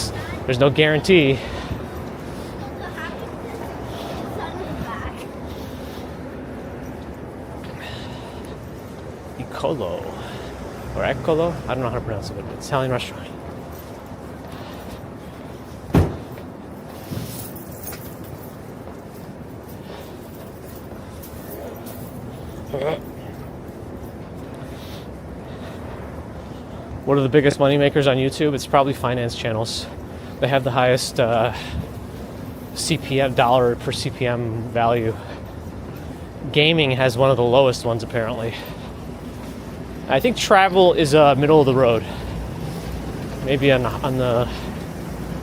guarantee. Ecolo or Ecolo, I don't know how to pronounce it, but it's an Italian restaurant. What are the biggest money makers on YouTube? It's probably finance channels. They have the highest CPM, dollar per CPM value. Gaming has one of the lowest ones apparently. I think travel is middle of the road. Maybe on the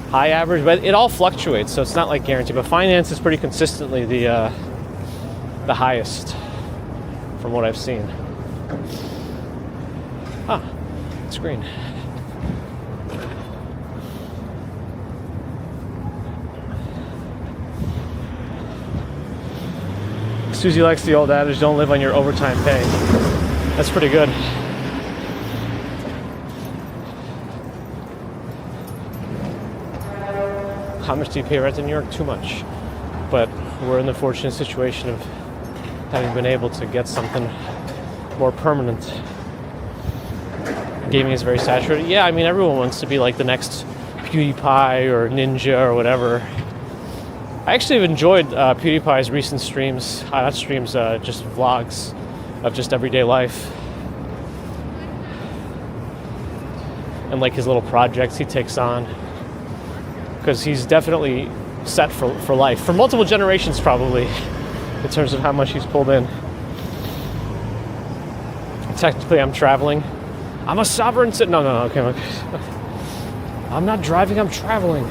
high average, but it all fluctuates, so it's not like guaranteed. But finance is pretty consistently the highest from what I've seen. It's green. Susie likes the old adage, don't live on your overtime pay. That's pretty good. How much do you pay rent in New York? Too much. But we're in the fortunate situation of having been able to get something more permanent. Gaming is very saturated. Yeah, I mean, everyone wants to be like the next PewDiePie or Ninja or whatever. I actually have enjoyed PewDiePie's recent streams. Not streams, just vlogs of just everyday life. And like his little projects he takes on. Because he's definitely set for life. For multiple generations, probably, in terms of how much he's pulled in. Technically, I'm traveling. I'm a sovereign citizen. No, okay. I'm not driving, I'm traveling.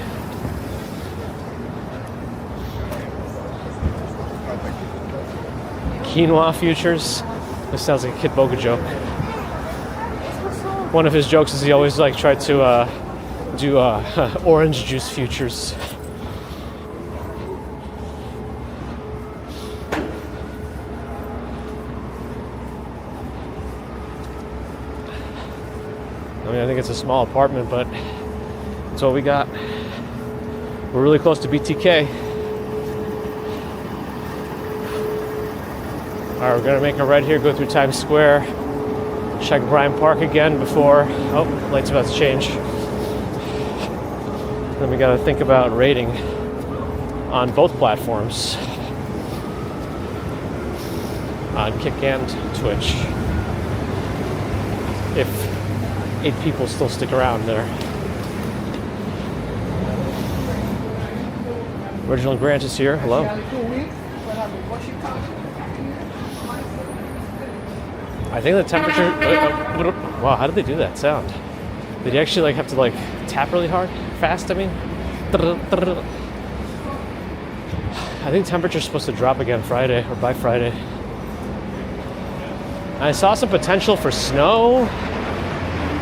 Quinoa futures. This sounds like a Kid Boga joke. One of his jokes is he always tried to do orange juice futures. I mean, I think it's a small apartment, but that's what we got. We're really close to BTK. All right, we're gonna make a right here, go through Times Square, check Bryant Park again before, light's about to change. Then we gotta think about rating on both platforms, on Kick and Twitch. If 8 people still stick around there. Original Grant is here. Hello. I think the temperature. Wow, how did they do that sound? Did you actually have to tap really hard, fast? I mean, I think temperature's supposed to drop again Friday or by Friday. I saw some potential for snow.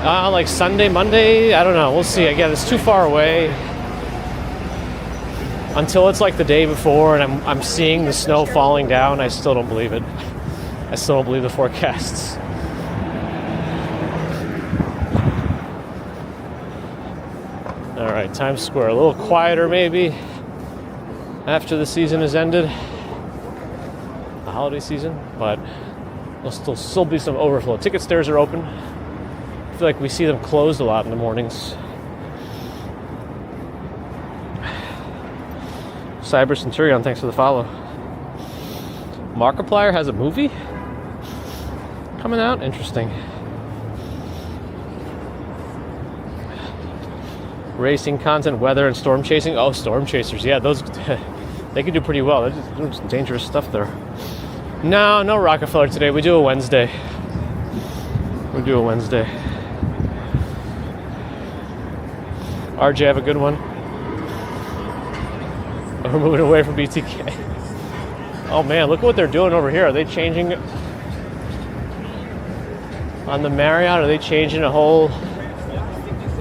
Like Sunday, Monday, I don't know. We'll see. Again, it's too far away. Until it's like the day before and I'm seeing the snow falling down, I still don't believe it. I still don't believe the forecasts. All right, Times Square, a little quieter maybe after the season has ended. holiday season, but there'll still be some overflow. Ticket stairs are open. I feel like we see them closed a lot in the mornings. Cyber Centurion, thanks for the follow. Markiplier has a movie coming out? Interesting. Racing content, weather, and storm chasing. Oh, storm chasers. Yeah, those, they can do pretty well. They're just doing some dangerous stuff there. No Rockefeller today. We do a Wednesday. RJ, have a good one. We're moving away from BTK. Oh man, look at what they're doing over here. Are they changing on the Marriott? Are they changing a whole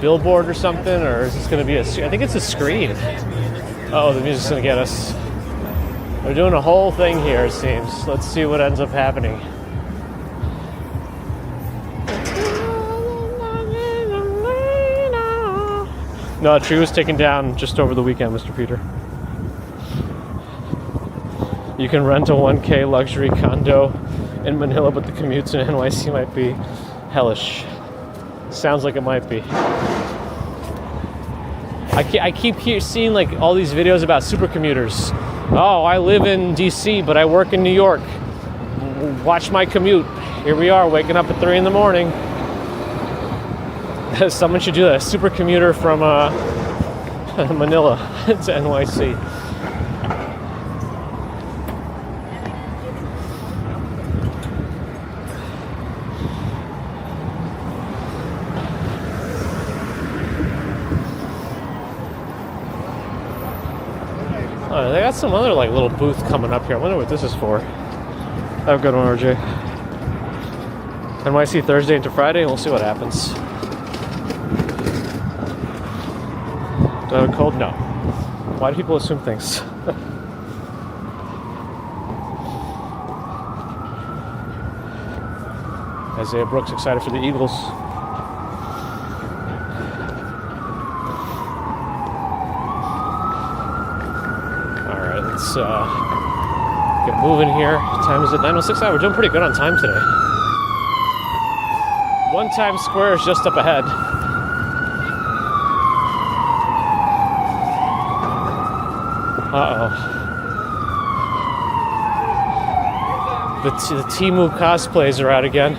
billboard or something? Or is this going to be I think it's a screen. Oh, the music's going to get us. They're doing a whole thing here, it seems. Let's see what ends up happening. No, the tree was taken down just over the weekend, Mr. Peter. You can rent a 1K luxury condo in Manila, but the commutes in NYC might be hellish. Sounds like it might be. I keep seeing like all these videos about super commuters. Oh, I live in DC, but I work in New York. Watch my commute. Here we are, waking up at 3 in the morning. Someone should do that. A super commuter from Manila to NYC. Oh, they got some other like little booth coming up here. I wonder what this is for. Have a good one, RJ. NYC Thursday into Friday, and we'll see what happens. Do I have a cold? No. Why do people assume things? Isaiah Brooks excited for the Eagles. Let's get moving here. Time is at 9:06. We're doing pretty good on time today. One Times Square is just up ahead. Uh-oh. The Temu cosplays are out again.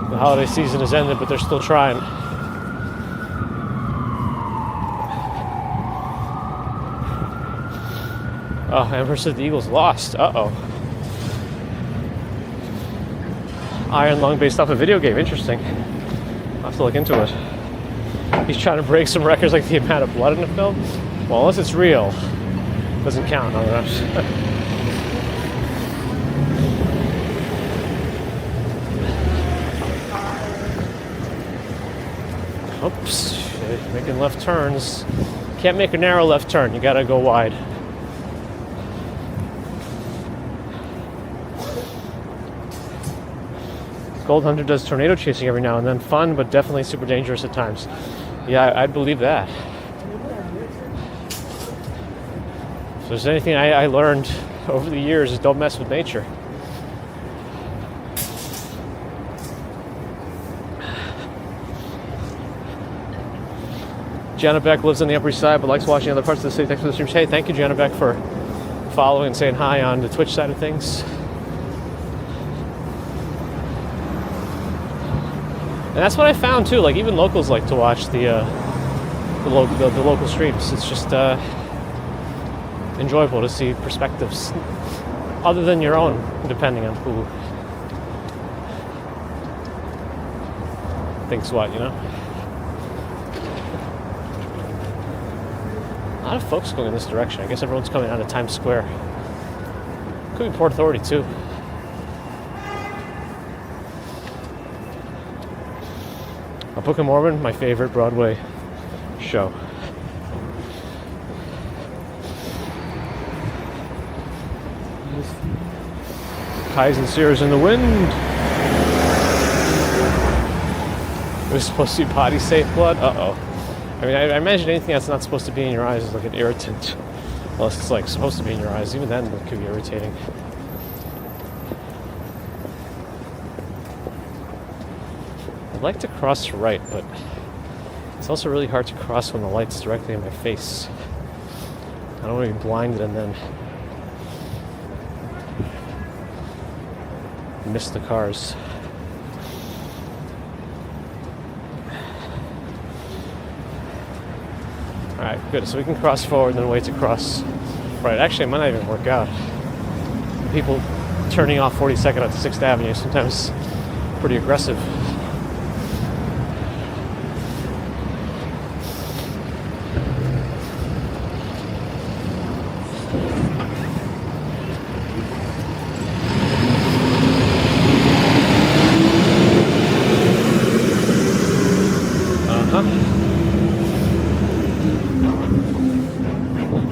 The holiday season has ended, but they're still trying. Oh, Amber said the Eagles lost. Uh-oh. Iron Lung based off a video game. Interesting. I'll have to look into it. He's trying to break some records like the amount of blood in the film. Well, unless it's real. Doesn't count. I don't know. Oops. Making left turns. Can't make a narrow left turn. You gotta go wide. Gold Hunter does tornado chasing every now and then. Fun, but definitely super dangerous at times. Yeah, I'd believe that. If there's anything I learned over the years is don't mess with nature. Jana Beck lives on the Upper East Side but likes watching other parts of the city. Thanks for the streams. Hey, thank you, Jana Beck, for following and saying hi on the Twitch side of things. And that's what I found too. Like even locals like to watch the local streams. It's just enjoyable to see perspectives other than your own, depending on who thinks what, you know. A lot of folks going in this direction. I guess everyone's coming out of Times Square. Could be Port Authority too. A Book of Mormon, my favorite Broadway show. Kais and Sears in the wind. It was supposed to be body safe blood. Uh-oh. I mean, I imagine anything that's not supposed to be in your eyes is like an irritant. Unless it's like supposed to be in your eyes. Even then, it could be irritating. I'd like to cross right, but it's also really hard to cross when the light's directly in my face. I don't want to be blinded and then miss the cars. Alright, good. So we can cross forward and then wait to cross right. Actually, it might not even work out. People turning off 42nd onto 6th Avenue sometimes pretty aggressive.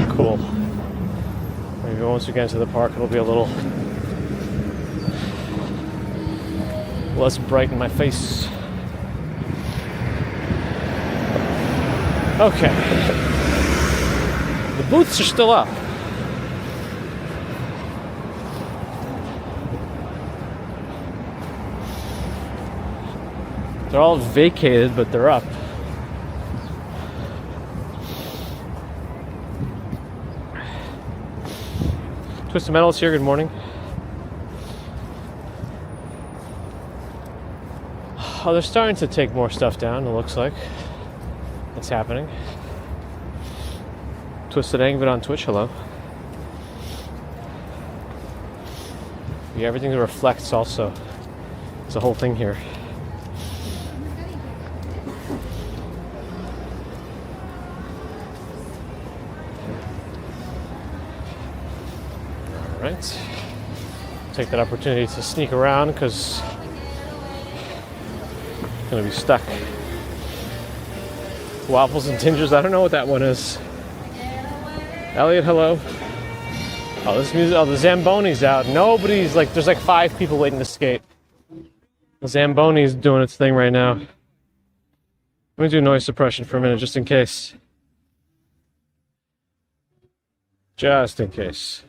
Cool. Maybe once we get into the park, it'll be a little less bright in my face. Okay. The booths are still up. They're all vacated, but they're up. Twisted Metal's here, good morning. Oh, they're starting to take more stuff down, it looks like. It's happening. Twisted Angvid on Twitch, hello. Yeah, everything reflects also. It's a whole thing here. Right. Take that opportunity to sneak around because I'm gonna be stuck. Waffles and Tingers, I don't know what that one is. Elliot, hello. Oh, this music, oh, the Zamboni's out. Nobody's like, there's like 5 people waiting to skate. The Zamboni's doing its thing right now. Let me do noise suppression for a minute, just in case. Just in case.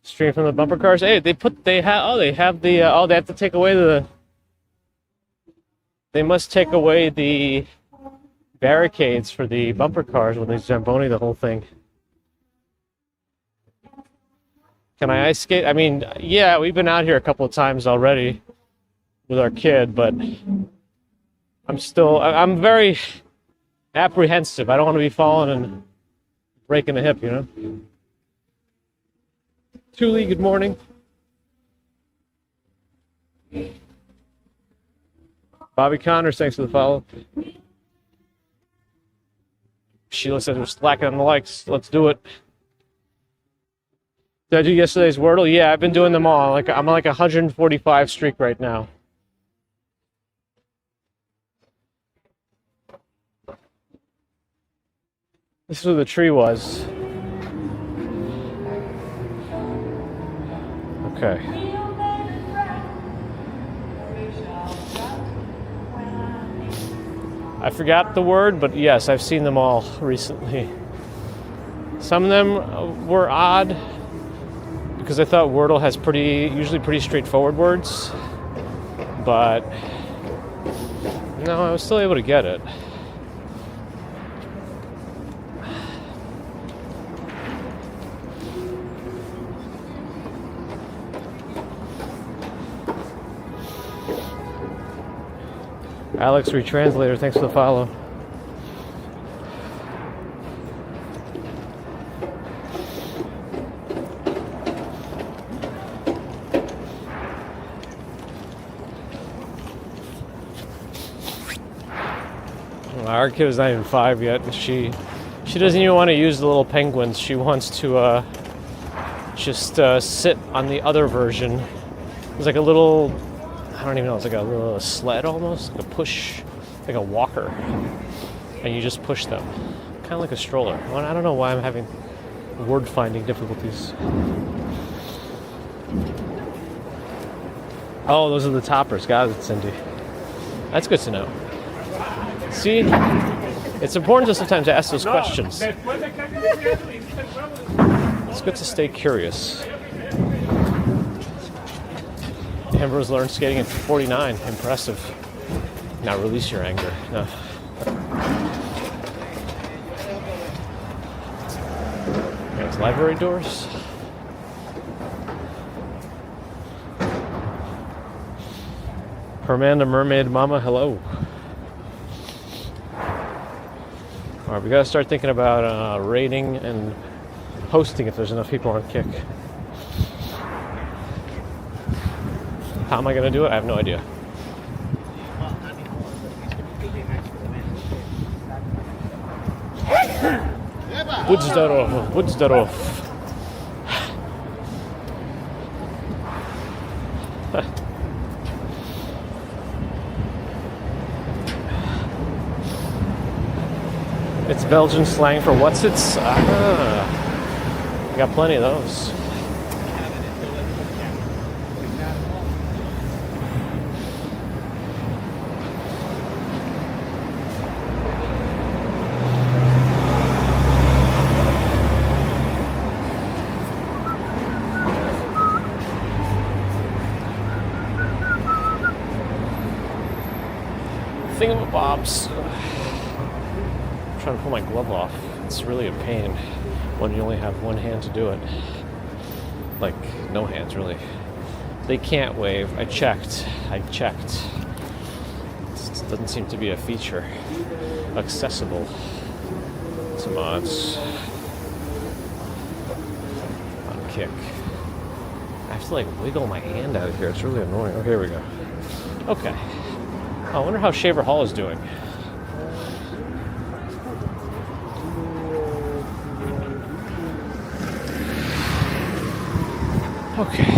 Stream from the bumper cars. Hey, they have to take away they must take away the barricades for the bumper cars when they Zamboni the whole thing. Can I ice skate? I mean, yeah, we've been out here a couple of times already with our kid, but I'm very apprehensive. I don't want to be falling and breaking a hip, you know? Thule, good morning. Bobby Connors, thanks for the follow. Sheila says we're slacking on the likes. Let's do it. Did I do yesterday's Wordle? Yeah, I've been doing them all. I'm on like 145 streak right now. This is where the tree was. Okay. I forgot the word, but yes, I've seen them all recently. Some of them were odd because I thought Wordle has usually pretty straightforward words, but no, I was still able to get it. Alex Retranslator, thanks for the follow. Our kid is not even 5 yet, and she doesn't even want to use the little penguins. She wants to just sit on the other version. It's like a little, I don't even know, it's like a little sled almost, like a push, like a walker. And you just push them. Kind of like a stroller. Well, I don't know why I'm having word finding difficulties. Oh, those are the toppers. Got it, Cindy. That's good to know. See? It's important to sometimes ask those questions. It's good to stay curious. Amber's learned skating at 49. Impressive. Now release your anger. No. There's library doors. Hermanda Mermaid Mama, hello. All right, we gotta start thinking about rating and hosting if there's enough people on Kick. How am I gonna do it? I have no idea. Woodsdarov. It's Belgian slang for what's its? I got plenty of those. Thingamabobs. I'm trying to pull my glove off. It's really a pain when you only have one hand to do it. Like, no hands, really. They can't wave. I checked. It doesn't seem to be a feature accessible to mods on Kick. I have to, like, wiggle my hand out of here. It's really annoying. Oh, here we go. Okay. Oh, I wonder how Shaver Hall is doing. Okay.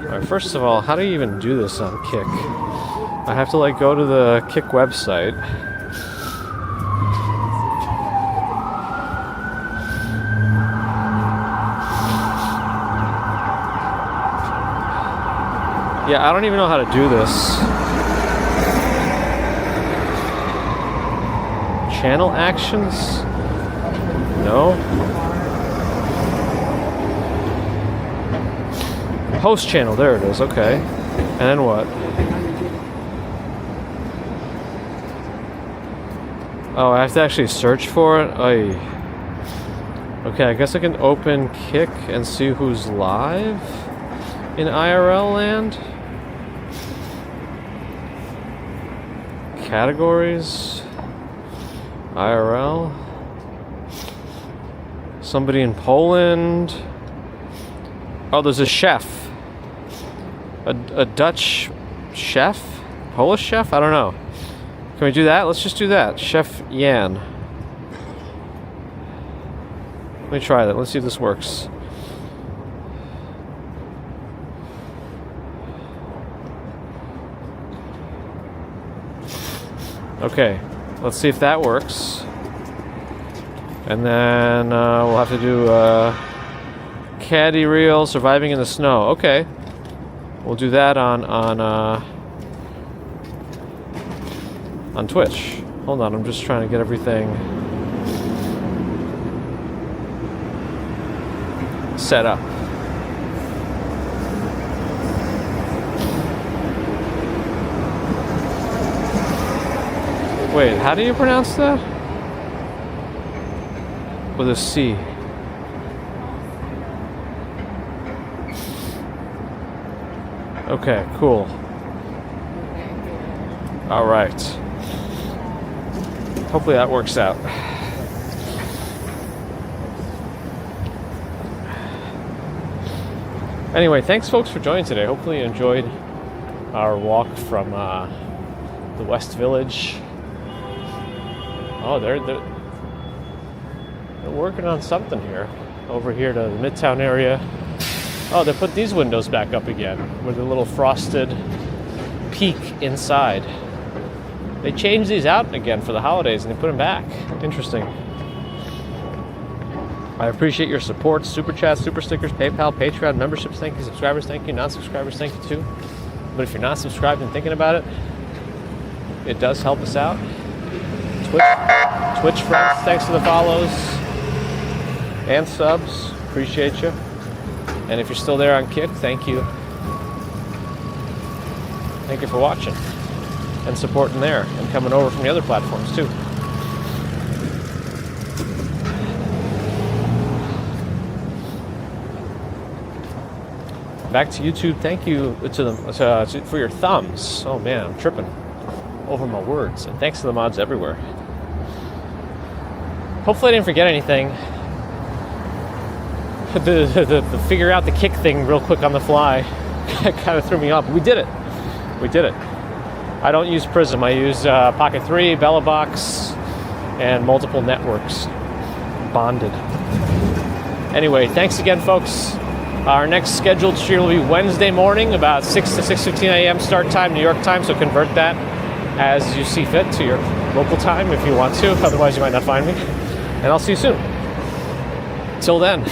All right, first of all, how do you even do this on Kick? I have to, like, go to the Kick website. Yeah, I don't even know how to do this. Channel actions? No. Host channel, there it is, okay. And then what? Oh, I have to actually search for it? Oy. Okay, I guess I can open Kick and see who's live in IRL land. Categories, IRL, somebody in Poland. Oh, there's a chef, a Dutch chef, Polish chef. I don't know. Can we do that? Let's just do that. Chef Jan. Let me try that. Let's see if this works. Okay, let's see if that works. And then we'll have to do caddy reel, surviving in the snow. Okay, we'll do that on Twitch. Hold on, I'm just trying to get everything set up. Wait, how do you pronounce that? With a C. Okay, cool. All right. Hopefully that works out. Anyway, thanks folks for joining today. Hopefully you enjoyed our walk from the West Village. Oh, they're working on something here. Over here to the Midtown area. Oh, they put these windows back up again with a little frosted peak inside. They changed these out again for the holidays and they put them back. Interesting. I appreciate your support. Super chats, super stickers, PayPal, Patreon, memberships, thank you. Subscribers, thank you. Non-subscribers, thank you too. But if you're not subscribed and thinking about it, it does help us out. Twitch friends, thanks for the follows and subs. Appreciate you. And if you're still there on Kick, thank you. Thank you for watching and supporting there and coming over from the other platforms too. Back to YouTube. Thank you for your thumbs. Oh man, I'm tripping over my words. And thanks to the mods everywhere. Hopefully I didn't forget anything. The figure out the Kick thing real quick on the fly kind of threw me off. We did it. I don't use Prism. I use Pocket 3, Bellabox, and multiple networks bonded. Anyway, thanks again, folks. Our next scheduled stream will be Wednesday morning, about 6 to 6:15 a.m. start time, New York time. So convert that as you see fit to your local time if you want to. Otherwise, you might not find me. And I'll see you soon. Till then.